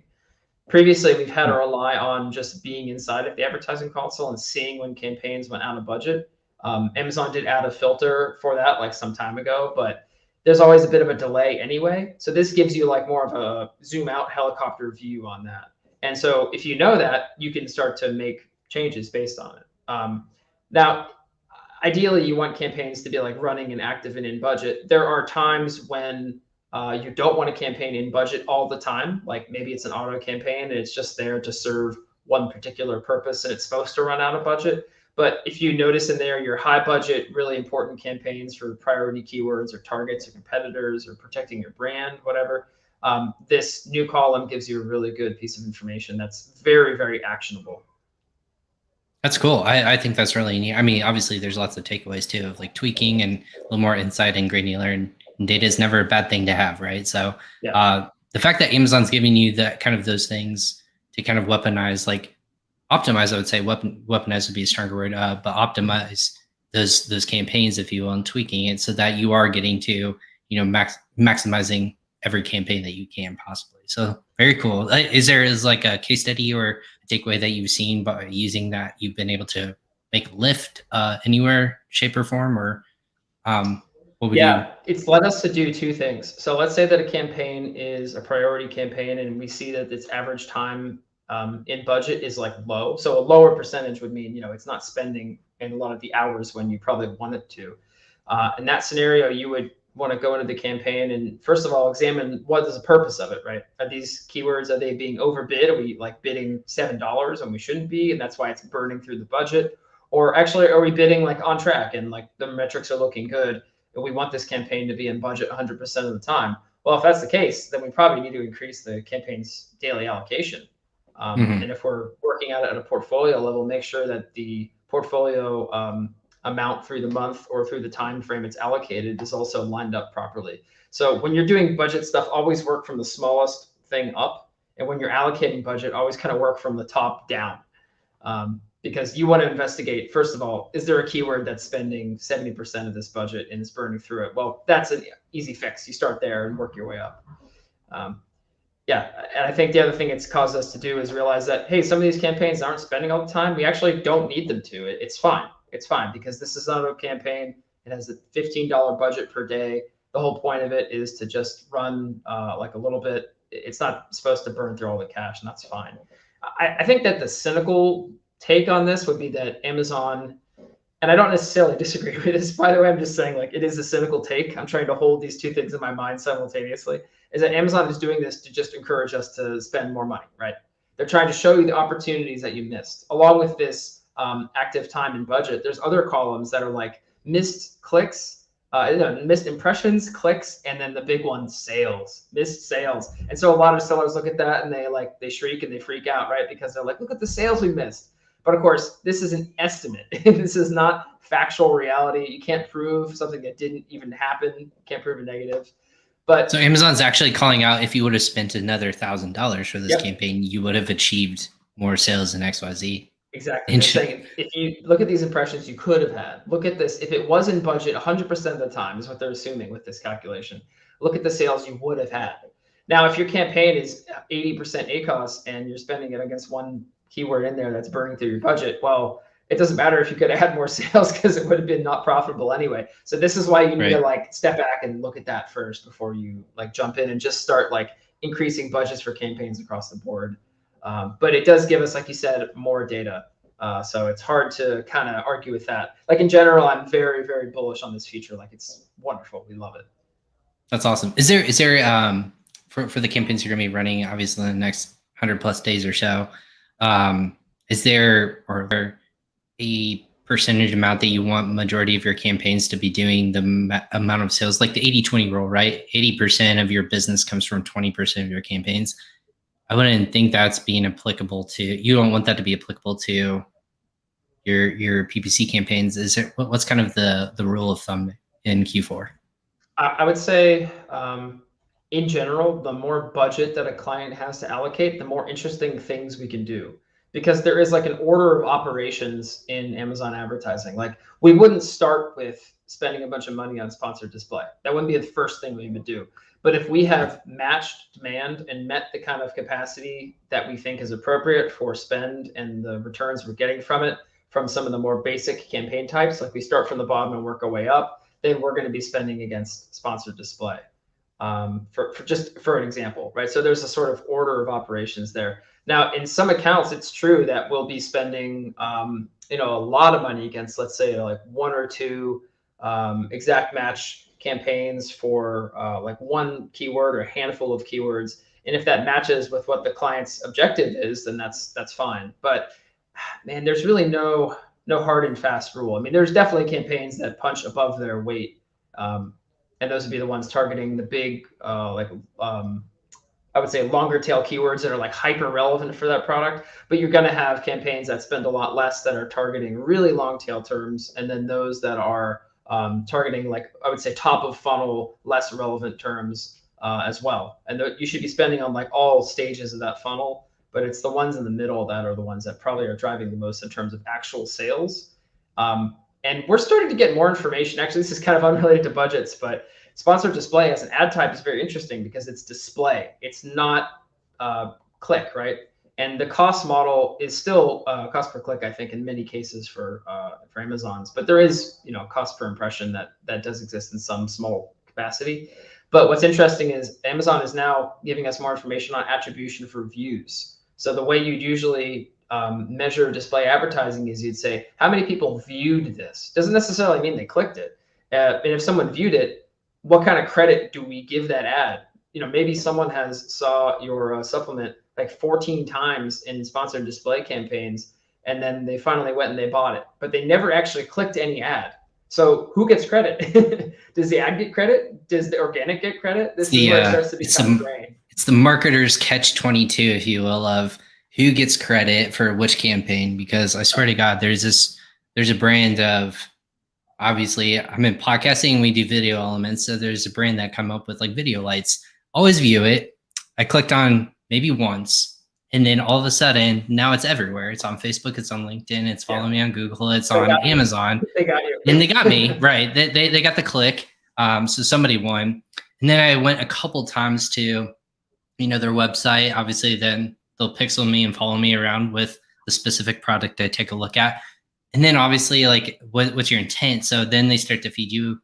Previously, we've had to rely on just being inside of the Advertising Console and seeing when campaigns went out of budget. Amazon did add a filter for that like some time ago, but there's always a bit of a delay anyway. So this gives you like more of a zoom out helicopter view on that. And so if you know that, you can start to make changes based on it. Now, ideally, you want campaigns to be like running and active and in budget. There are times when you don't want a campaign in budget all the time. Like maybe it's an auto campaign and it's just there to serve one particular purpose and it's supposed to run out of budget. But if you notice in there your high budget, really important campaigns for priority keywords or targets or competitors or protecting your brand, whatever, this new column gives you a really good piece of information that's very, very actionable. That's cool. I think that's really neat. I mean, obviously there's lots of takeaways too of like tweaking and a little more insight and granular, and data is never a bad thing to have, right? So the fact that Amazon's giving you that kind of those things to kind of weaponize, like optimize, I would say weaponize would be a stronger word, but optimize those campaigns, if you will, and tweaking it so that you are getting to, maximizing every campaign that you can possibly. So very cool. Is like a case study or a takeaway that you've seen by using that you've been able to make a lift anywhere, shape or form, or what would you? It's led us to do 2 things. So let's say that a campaign is a priority campaign and we see that its average time in budget is like low. So a lower percentage would mean, it's not spending in a lot of the hours when you probably want it to. In that scenario, you would want to go into the campaign and first of all examine what is the purpose of it, right? Are these keywords, are they being overbid? Are we like bidding $7 and we shouldn't be, and that's why it's burning through the budget? Or actually, are we bidding like on track and like the metrics are looking good and we want this campaign to be in budget 100% of the time? Well, if that's the case, then we probably need to increase the campaign's daily allocation. And if we're working at it at a portfolio level, make sure that the portfolio amount through the month or through the time frame it's allocated is also lined up properly. So when you're doing budget stuff, always work from the smallest thing up. And when you're allocating budget, always kind of work from the top down. Because you want to investigate, first of all, is there a keyword that's spending 70% of this budget and is burning through it? Well, that's an easy fix. You start there and work your way up. Yeah, and I think the other thing it's caused us to do is realize that, hey, some of these campaigns aren't spending all the time. We actually don't need them to. It's fine. It's fine because this is not a campaign. It has a $15 budget per day. The whole point of it is to just run like a little bit. It's not supposed to burn through all the cash, and that's fine. I think that the cynical take on this would be that Amazon, and I don't necessarily disagree with this, by the way, I'm just saying like it is a cynical take. I'm trying to hold these two things in my mind simultaneously, is that Amazon is doing this to just encourage us to spend more money, right? They're trying to show you the opportunities that you missed. Along with this active time and budget, there's other columns that are like missed clicks, missed impressions, clicks, and then the big one, sales, missed sales. And so a lot of sellers look at that and they shriek and they freak out, right? Because they're like, look at the sales we missed. But of course, this is an estimate. This is not factual reality. You can't prove something that didn't even happen. You can't prove a negative. But so Amazon's actually calling out, if you would have spent another $1,000 for this campaign, you would have achieved more sales than XYZ. Exactly. Saying, if you look at these impressions you could have had, look at this. If it was in budget 100% of the time is what they're assuming with this calculation. Look at the sales you would have had. Now, if your campaign is 80% ACOS and you're spending it against one keyword in there that's burning through your budget, well, it doesn't matter if you could add more sales because it would have been not profitable anyway. So this is why you need to like step back and look at that first before you like jump in and just start like increasing budgets for campaigns across the board. But it does give us, like you said, more data. So it's hard to kind of argue with that. Like in general, I'm very, very bullish on this feature. Like it's wonderful. We love it. That's awesome. Is there for the campaigns you're going to be running, obviously in the next 100+ days or so, is there a percentage amount that you want majority of your campaigns to be doing the amount of sales, like the 80-20 rule, right? 80% of your business comes from 20% of your campaigns. I wouldn't think that's being applicable to, you don't want that to be applicable to your PPC campaigns. Is it, what's kind of the rule of thumb in Q4? I would say, in general, the more budget that a client has to allocate, the more interesting things we can do. Because there is like an order of operations in Amazon advertising. Like we wouldn't start with spending a bunch of money on sponsored display. That wouldn't be the first thing we would do. But if we have matched demand and met the kind of capacity that we think is appropriate for spend and the returns we're getting from it, from some of the more basic campaign types, like we start from the bottom and work our way up, then we're going to be spending against sponsored display. For an example, right? So there's a sort of order of operations there. Now, in some accounts, it's true that we'll be spending, a lot of money against, let's say, like one or two exact match campaigns for like one keyword or a handful of keywords. And if that matches with what the client's objective is, then that's fine. But man, there's really no hard and fast rule. I mean, there's definitely campaigns that punch above their weight. And those would be the ones targeting the big, I would say longer tail keywords that are like hyper relevant for that product, but you're going to have campaigns that spend a lot less that are targeting really long tail terms. And then those that are targeting, like I would say top of funnel, less relevant terms as well. And you should be spending on like all stages of that funnel, but it's the ones in the middle that are the ones that probably are driving the most in terms of actual sales. And we're starting to get more information. Actually, this is kind of unrelated to budgets, but sponsored display as an ad type is very interesting because it's display. It's not click, right? And the cost model is still cost per click, I think, in many cases for Amazon's. But there is, cost per impression that does exist in some small capacity. But what's interesting is Amazon is now giving us more information on attribution for views. So the way you'd usually measure display advertising is you'd say, how many people viewed this? Doesn't necessarily mean they clicked it. And if someone viewed it, what kind of credit do we give that ad? Maybe someone has saw your supplement like 14 times in sponsored display campaigns, and then they finally went and they bought it, but they never actually clicked any ad. So who gets credit? Does the ad get credit? Does the organic get credit? This is where it starts to become gray. It's the marketer's catch-22, if you will, of who gets credit for which campaign. Because I swear to God, there's a brand of, obviously I'm in podcasting, we do video elements. So there's a brand that come up with like video lights. Always view it. I clicked on maybe once, and then all of a sudden now it's everywhere. It's on Facebook, it's on LinkedIn, it's following me on Google, it's on Amazon. They got you. And they got me, right. They got the click. So somebody won. And then I went a couple times to, their website. Obviously then they'll pixel me and follow me around with the specific product I take a look at. And then obviously like what's your intent? So then they start to feed you,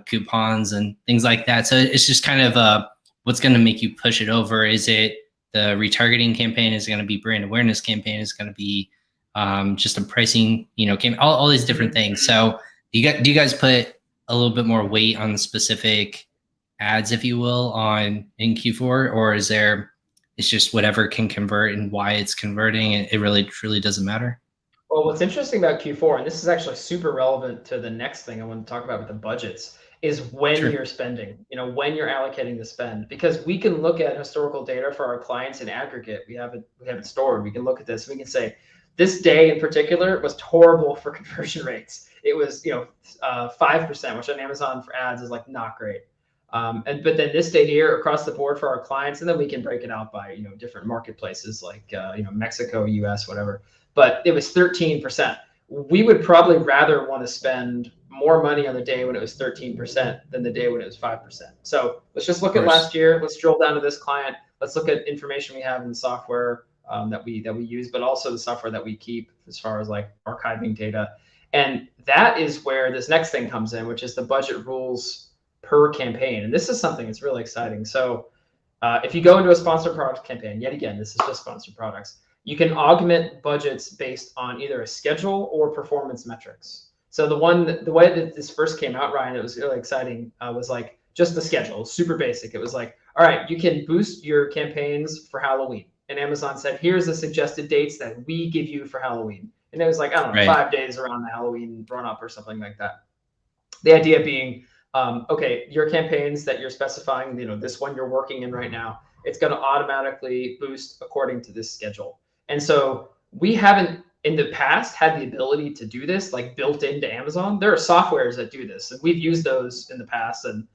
coupons and things like that. So it's just kind of what's going to make you push it over. Is it the retargeting campaign? Is it going to be brand awareness campaign? Is it going to be just a pricing, campaign? All these different things. So do you guys put a little bit more weight on the specific ads, if you will, in Q4, or is it's just whatever can convert and why it's converting? It really truly doesn't matter. Well, what's interesting about Q4, and this is actually super relevant to the next thing I want to talk about with the budgets, is when you're spending, when you're allocating the spend, because we can look at historical data for our clients in aggregate. We have it stored. We can look at this. We can say this day in particular was horrible for conversion rates. It was 5%, which on Amazon for ads is like not great. But then this day here across the board for our clients, and then we can break it out by different marketplaces like Mexico, US, whatever. But it was 13%. We would probably rather want to spend more money on the day when it was 13% than the day when it was 5%. So let's just look at last year. Let's drill down to this client. Let's look at information we have in the software that we use, but also the software that we keep as far as like archiving data. And that is where this next thing comes in, which is the budget rules per campaign. And this is something that's really exciting. So if you go into a sponsored product campaign, yet again, this is just sponsored products, you can augment budgets based on either a schedule or performance metrics. So the way that this first came out, Ryan, it was really exciting, was like just the schedule, super basic. It was like, all right, you can boost your campaigns for Halloween. And Amazon said, here's the suggested dates that we give you for Halloween. And it was like, I don't know, 5 days around the Halloween run up or something like that. The idea being, okay, your campaigns that you're specifying, this one you're working in right now, it's going to automatically boost according to this schedule. And so we haven't in the past had the ability to do this like built into Amazon. There are softwares that do this, and we've used those in the past. And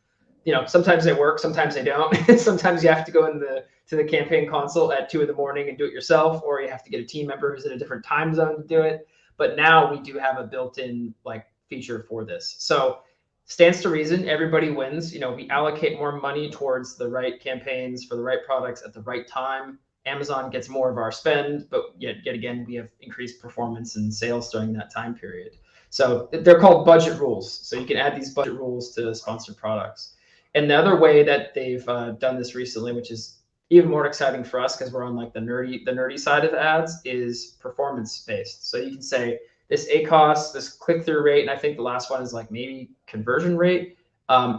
sometimes they work, sometimes they don't. Sometimes you have to go to the campaign console at 2 a.m. and do it yourself, or you have to get a team member who's in a different time zone to do it. But now we do have a built-in like feature for this. So stands to reason, everybody wins. We allocate more money towards the right campaigns for the right products at the right time. Amazon gets more of our spend, but yet again, we have increased performance and sales during that time period. So they're called budget rules. So you can add these budget rules to sponsored products. And the other way that they've done this recently, which is even more exciting for us because we're on like the nerdy side of ads, is performance based. So you can say this ACOS, this click-through rate, and I think the last one is like maybe conversion rate,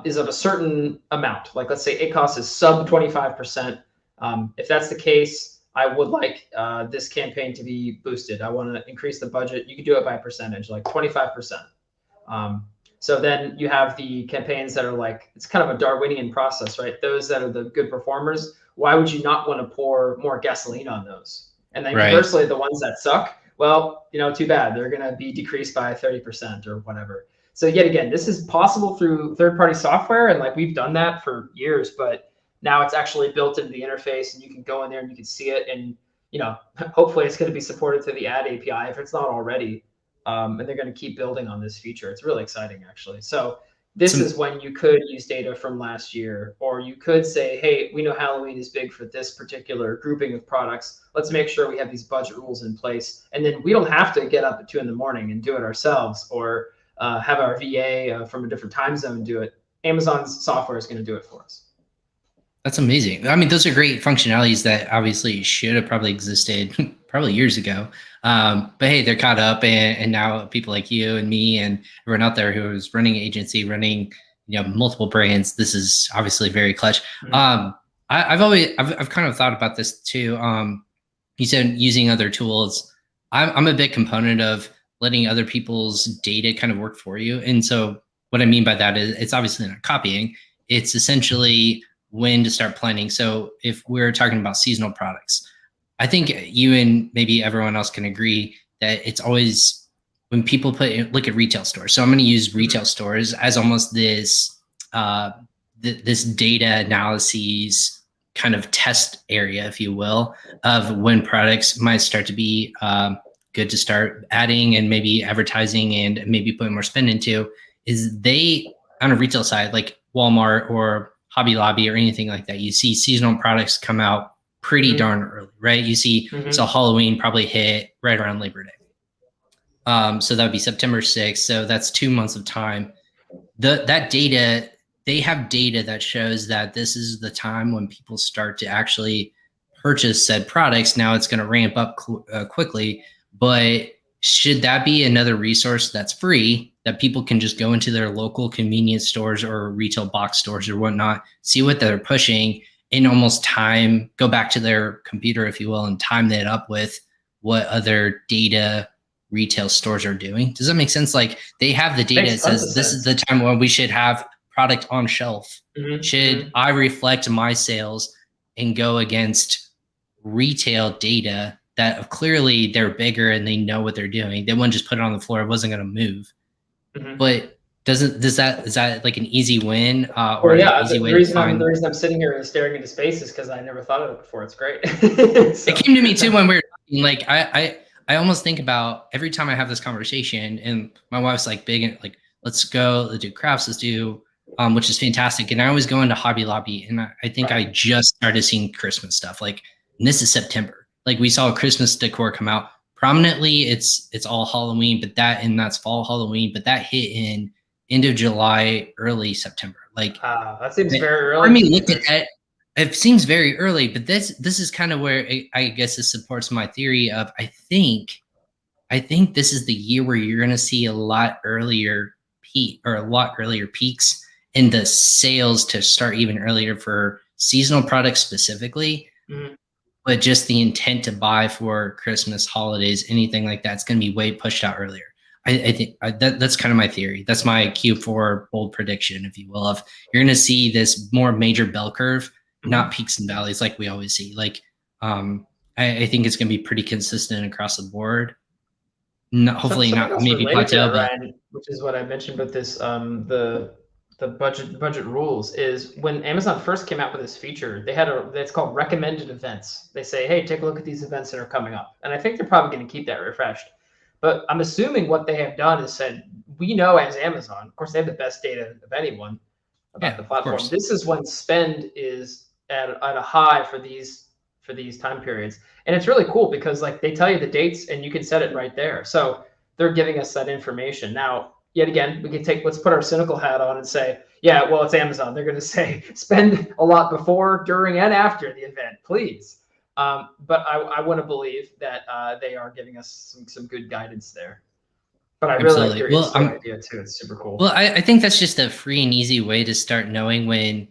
is of a certain amount. Like let's say ACOS is sub 25%. If that's the case, I would like this campaign to be boosted. I want to increase the budget. You can do it by percentage, like 25%. So then you have the campaigns that are like, it's kind of a Darwinian process, right? Those that are the good performers, why would you not want to pour more gasoline on those? And then conversely, the ones that suck, well, too bad. They're going to be decreased by 30% or whatever. So yet again, this is possible through third-party software. And like we've done that for years, but now it's actually built into the interface and you can go in there and you can see it. And, hopefully it's going to be supported through the ad API if it's not already. And they're going to keep building on this feature. It's really exciting, actually. So this is when you could use data from last year, or you could say, hey, we know Halloween is big for this particular grouping of products. Let's make sure we have these budget rules in place. And then we don't have to get up at 2 a.m. and do it ourselves, or have our VA from a different time zone do it. Amazon's software is going to do it for us. That's amazing. I mean, those are great functionalities that obviously should have probably existed probably years ago. But hey, they're caught up, and now people like you and me and everyone out there who is running an agency, running multiple brands, this is obviously very clutch. Mhm. I've kind of thought about this too. You said using other tools. I'm a big component of letting other people's data kind of work for you. And so what I mean by that is it's obviously not copying. It's essentially when to start planning. So if we're talking about seasonal products, I think you and maybe everyone else can agree that it's always when people look at retail stores. So I'm going to use retail stores as almost this this data analyses kind of test area, if you will, of when products might start to be good to start adding and maybe advertising and maybe putting more spend into. Is they on a retail side like Walmart or Hobby Lobby or anything like that, you see seasonal products come out pretty darn early, right? You see, so Halloween probably hit right around Labor Day. So that would be September 6th. So that's 2 months of time. That data, they have data that shows that this is the time when people start to actually purchase said products. Now it's going to ramp up quickly, but should that be another resource that's free that people can just go into their local convenience stores or retail box stores or whatnot, see what they're pushing, and almost go back to their computer, if you will, and time that up with what other data retail stores are doing? Does that make sense? Like they have the data that says this is the time when we should have product on shelf. Should I reflect my sales and go against retail data that clearly they're bigger and they know what they're doing? They wouldn't just put it on the floor. It wasn't going to move. But is that like an easy win or an easy way to find? The reason I'm sitting here and staring into space is because I never thought of it before. It's great. It came to me too when we were talking. Like I almost think about every time I have this conversation, and my wife's like big and like, let's go, let's do crafts, let's do, which is fantastic. And I always go into Hobby Lobby, and I think I just started seeing Christmas stuff. Like, and this is September. Like we saw Christmas decor come out prominently. It's all Halloween, but that's fall Halloween, but that hit in end of July, early September. Like that seems very early. I mean, look at that. It seems very early, but this is kind of where I guess it supports my theory of I think this is the year where you're going to see a lot earlier peaks in the sales to start even earlier for seasonal products specifically. But just the intent to buy for Christmas, holidays, anything like that's going to be way pushed out earlier. I think that's kind of my theory. That's my Q4 bold prediction, if you will, of you're going to see this more major bell curve, not peaks and valleys like we always see. Like I think it's going to be pretty consistent across the board. Hopefully not maybe plateau, but Ryan, which is what I mentioned with this the budget rules is when Amazon first came out with this feature, they had it's called recommended events. They say, hey, take a look at these events that are coming up. And I think they're probably going to keep that refreshed. But I'm assuming what they have done is said, we know as Amazon, of course, they have the best data of anyone about the platform. This is when spend is at a high for these time periods. And it's really cool because like they tell you the dates and you can set it right there. So they're giving us that information. Now, yet again, we can let's put our cynical hat on and say, yeah, well, it's Amazon. They're going to say spend a lot before, during, and after the event, please. But I want to believe that they are giving us some good guidance there. But I really like your in-store idea too. It's super cool. Well, I think that's just a free and easy way to start knowing when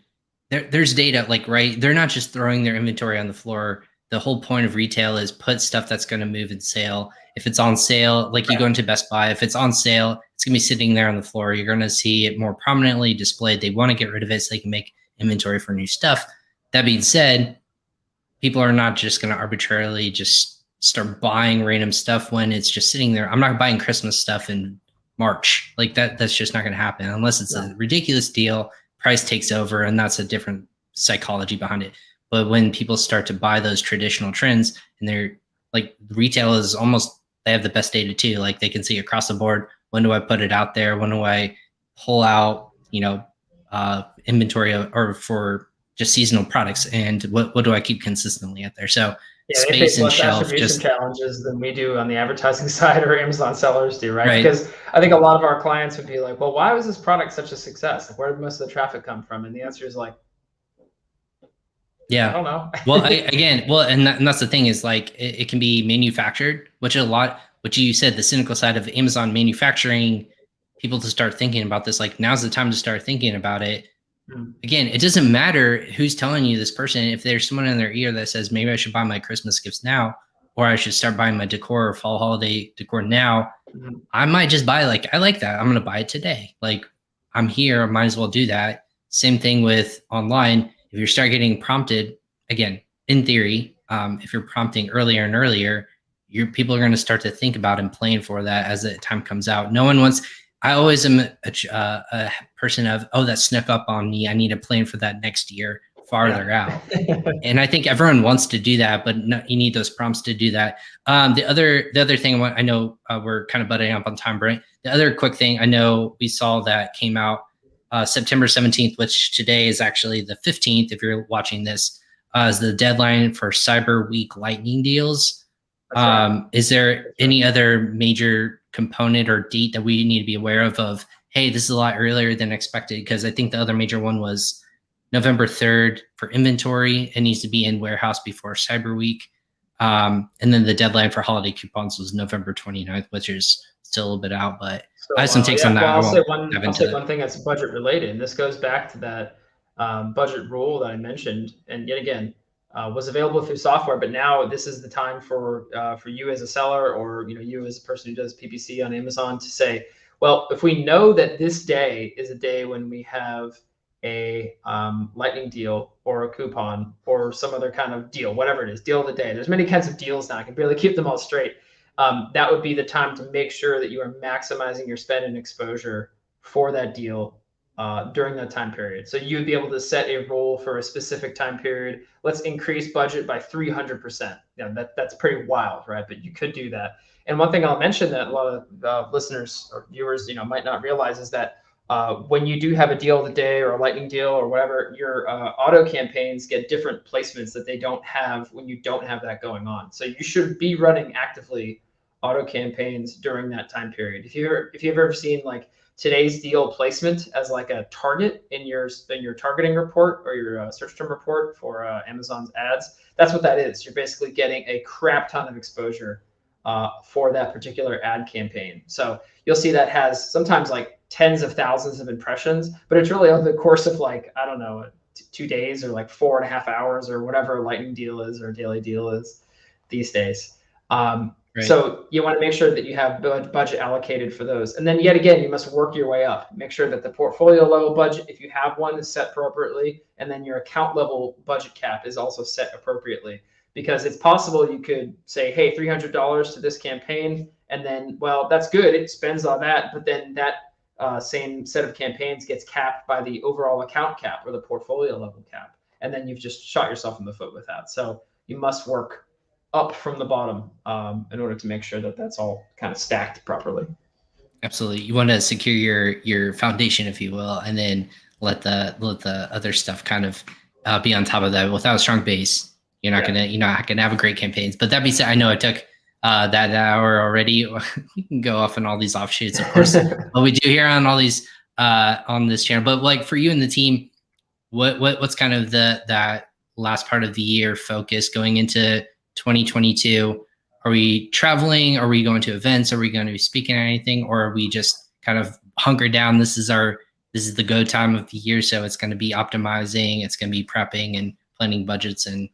there's data, like, right? They're not just throwing their inventory on the floor. The whole point of retail is put stuff that's going to move in sale. If it's on sale, like you go into Best Buy, if it's on sale, it's going to be sitting there on the floor. You're going to see it more prominently displayed. They want to get rid of it so they can make inventory for new stuff. That being said, people are not just going to arbitrarily just start buying random stuff when it's just sitting there. I'm not buying Christmas stuff in March. Like that's just not going to happen unless it's a ridiculous deal. Price takes over, and that's a different psychology behind it. But when people start to buy those traditional trends, and they're like, retail is almost, they have the best data too. Like they can see across the board, when do I put it out there? When do I pull out, inventory or for just seasonal products, and what do I keep consistently out there? So space and shelf just challenges than we do on the advertising side or Amazon sellers do, right? Because I think a lot of our clients would be like, well, why was this product such a success? Like, where did most of the traffic come from? And the answer is like, yeah, I don't know. Well, and that's the thing is like it can be manufactured, which you said, the cynical side of Amazon manufacturing people to start thinking about this. Like, now's the time to start thinking about it. Mm. Again, it doesn't matter who's telling you this person. If there's someone in their ear that says, maybe I should buy my Christmas gifts now, or I should start buying my decor or fall holiday decor now, Mhm. I might just buy, like, I like that, I'm going to buy it today. Like, I'm here, I might as well do that. Same thing with online. If you start getting prompted, again, in theory, if you're prompting earlier and earlier, people are going to start to think about and plan for that as the time comes out. No one wants. I always am a person of, oh, that snuck up on me, I need to plan for that next year farther out. And I think everyone wants to do that, but no, you need those prompts to do that. The other thing I know, we're kind of butting up on time, Brent. The other quick thing I know we saw that came out September 17th, which today is actually the 15th. If you're watching this, is the deadline for Cyber Week lightning deals. That's right. Is there That's right. any other major component or date that we need to be aware of, hey, this is a lot earlier than expected? Because I think the other major one was November 3rd for inventory. It needs to be in warehouse before Cyber Week. And then the deadline for holiday coupons was November 29th, which is still a little bit out, but So I have some takes on yeah, that. well, I won't dive I'll into say it. one thing that's budget related, and this goes back to that budget rule that I mentioned, and yet again, was available through software, but now this is the time for you as a seller, or you as a person who does PPC on Amazon, to say, well, if we know that this day is a day when we have a lightning deal or a coupon or some other kind of deal, whatever it is, deal of the day. There's many kinds of deals now. I can barely keep them all straight. That would be the time to make sure that you are maximizing your spend and exposure for that deal during that time period. So you would be able to set a rule for a specific time period. Let's increase budget by 300%. That's pretty wild, right? But you could do that. And one thing I'll mention that a lot of listeners or viewers, might not realize is that when you do have a deal of the day or a lightning deal or whatever, your auto campaigns get different placements that they don't have when you don't have that going on. So you should be running actively auto campaigns during that time period. If you've ever seen like today's deal placement as like a target in your targeting report or your search term report for Amazon's ads, that's what that is. You're basically getting a crap ton of exposure for that particular ad campaign. So you'll see that has sometimes like tens of thousands of impressions, but it's really over the course of like, I don't know, 2 days or like 4.5 hours or whatever a lightning deal is or daily deal is these days. Right. So you want to make sure that you have budget allocated for those. And then yet again, you must work your way up. Make sure that the portfolio level budget, if you have one, is set appropriately. And then your account level budget cap is also set appropriately. Because it's possible you could say, hey, $300 to this campaign. And then, well, that's good. It spends on that. But then that same set of campaigns gets capped by the overall account cap or the portfolio level cap. And then you've just shot yourself in the foot with that. So you must work up from the bottom in order to make sure that that's all kind of stacked properly. Absolutely. You want to secure your foundation, if you will, and then let the other stuff kind of be on top of that. Without a strong base, you're not gonna have a great campaigns. But that being said, I know it took that hour already. We can go off on all these offshoots, of course, but we do hear on all these on this channel. But like for you and the team, what's kind of that last part of the year focus going into 2022? Are we traveling? Are we going to events? Are we going to be speaking at anything? Or are we just kind of hunkered down? This is the go time of the year. So it's going to be optimizing. It's going to be prepping and planning budgets and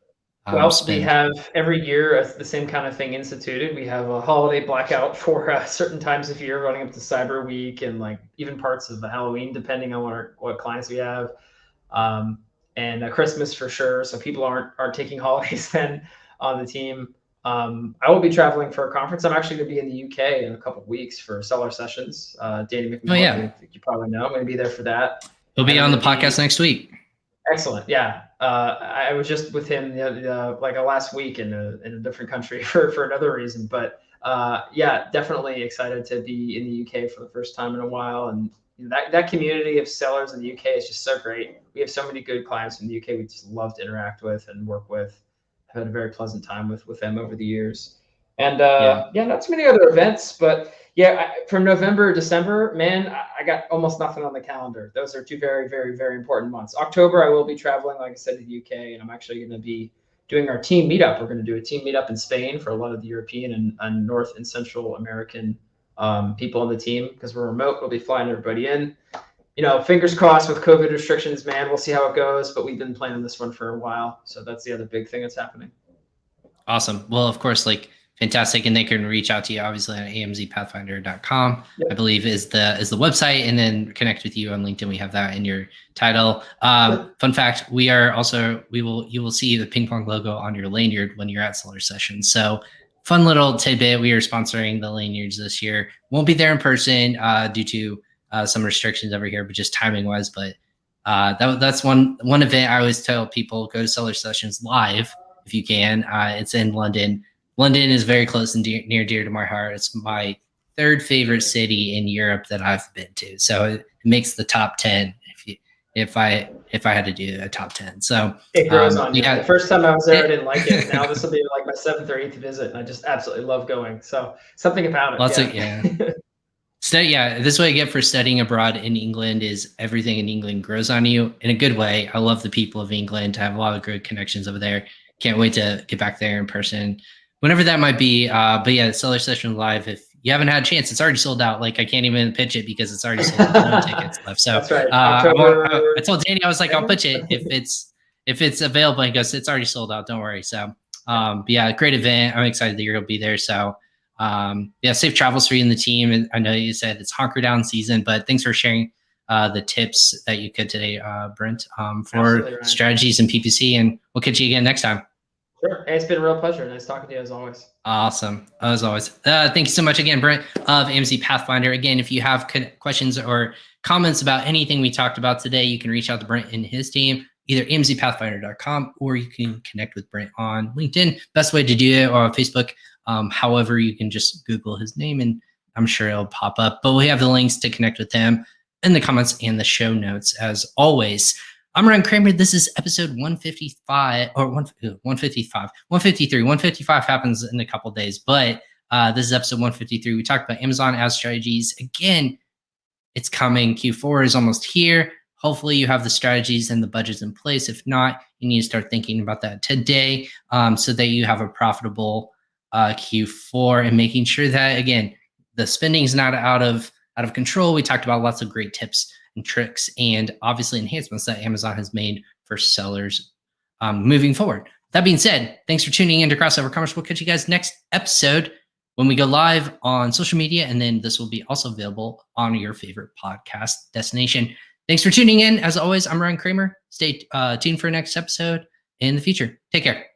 well, spend. we have every year the same kind of thing instituted. We have a holiday blackout for certain times of year running up to Cyber Week and like even parts of the Halloween, depending on what clients we have. And Christmas for sure. So people aren't taking holidays then on the team. I will be traveling for a conference. I'm actually going to be in the UK in a couple of weeks for seller sessions. Danny McNaught, Oh yeah, I think you probably know. I'm going to be there for that. he'll be on the podcast next week. Excellent. Yeah. I was just with him like last week in a different country for another reason. But yeah, definitely excited to be in the UK for the first time in a while. And that community of sellers in the UK is just so great. We have so many good clients in the UK we just love to interact with and work with. I've had a very pleasant time with them over the years. And yeah, not too many other events, but yeah, from November, December, man, I got almost nothing on the calendar. Those are two very, very, very important months. October, I will be traveling, like I said, to the UK, and I'm actually going to be doing our team meetup. We're going to do a team meetup in Spain for a lot of the European and North and Central American people on the team because we're remote. We'll be flying everybody in. Fingers crossed with COVID restrictions, man. We'll see how it goes, but we've been planning this one for a while. So that's the other big thing that's happening. Awesome. Well, of course, fantastic. And they can reach out to you obviously on amzpathfinder.com, Yep. I believe is the website, and then connect with you on LinkedIn. We have that in your title. Fun fact, you will see the PingPong logo on your lanyard when you're at Seller Sessions. So fun little tidbit. We are sponsoring the lanyards this year. Won't be there in person due to some restrictions over here, but just timing wise. But that's one event I always tell people, go to Seller Sessions live if you can. It's in London. London is very close and near and dear to my heart. It's my third favorite city in Europe that I've been to. So it makes the top 10 if I had to do a top 10. So it grows on you. The first time I was there, I didn't like it. Now this will be like my 7th or 8th visit, and I just absolutely love going. So something about it. So this is what I get for studying abroad in England is everything in England grows on you in a good way. I love the people of England. I have a lot of good connections over there. Can't wait to get back there in person, whenever that might be. But yeah, Seller Session Live, if you haven't had a chance, it's already sold out. I can't even pitch it because it's already sold out. No tickets left. So that's right. I told Danny, I was like, I'll pitch it if it's available. He goes, it's already sold out. Don't worry. So but yeah, great event. I'm excited that you're gonna be there. So safe travels for you and the team. And I know you said it's hunker down season, but thanks for sharing the tips that you could today, Brent, for strategies and PPC, and we'll catch you again next time. Sure. Hey, it's been a real pleasure. Nice talking to you as always. Awesome. As always. Thank you so much again, Brent of AMZ Pathfinder. Again, if you have questions or comments about anything we talked about today, you can reach out to Brent and his team, either amzpathfinder.com, or you can connect with Brent on LinkedIn. Best way to do it, or on Facebook. However, you can just Google his name and I'm sure it'll pop up. But we have the links to connect with him in the comments and the show notes as always. I'm Ryan Kramer. This is episode 155 or 155, 153. 155 happens in a couple of days, but this is episode 153. We talked about Amazon ad strategies. Again, it's coming. Q4 is almost here. Hopefully you have the strategies and the budgets in place. If not, you need to start thinking about that today so that you have a profitable Q4 and making sure that, again, the spending is not out of control. We talked about lots of great tips and tricks and obviously enhancements that Amazon has made for sellers moving forward. That being said, thanks for tuning in to Crossover Commerce. We'll catch you guys next episode when we go live on social media, and then this will be also available on your favorite podcast destination. Thanks for tuning in. As always, I'm Ryan Kramer. Stay tuned for next episode in the future. Take care.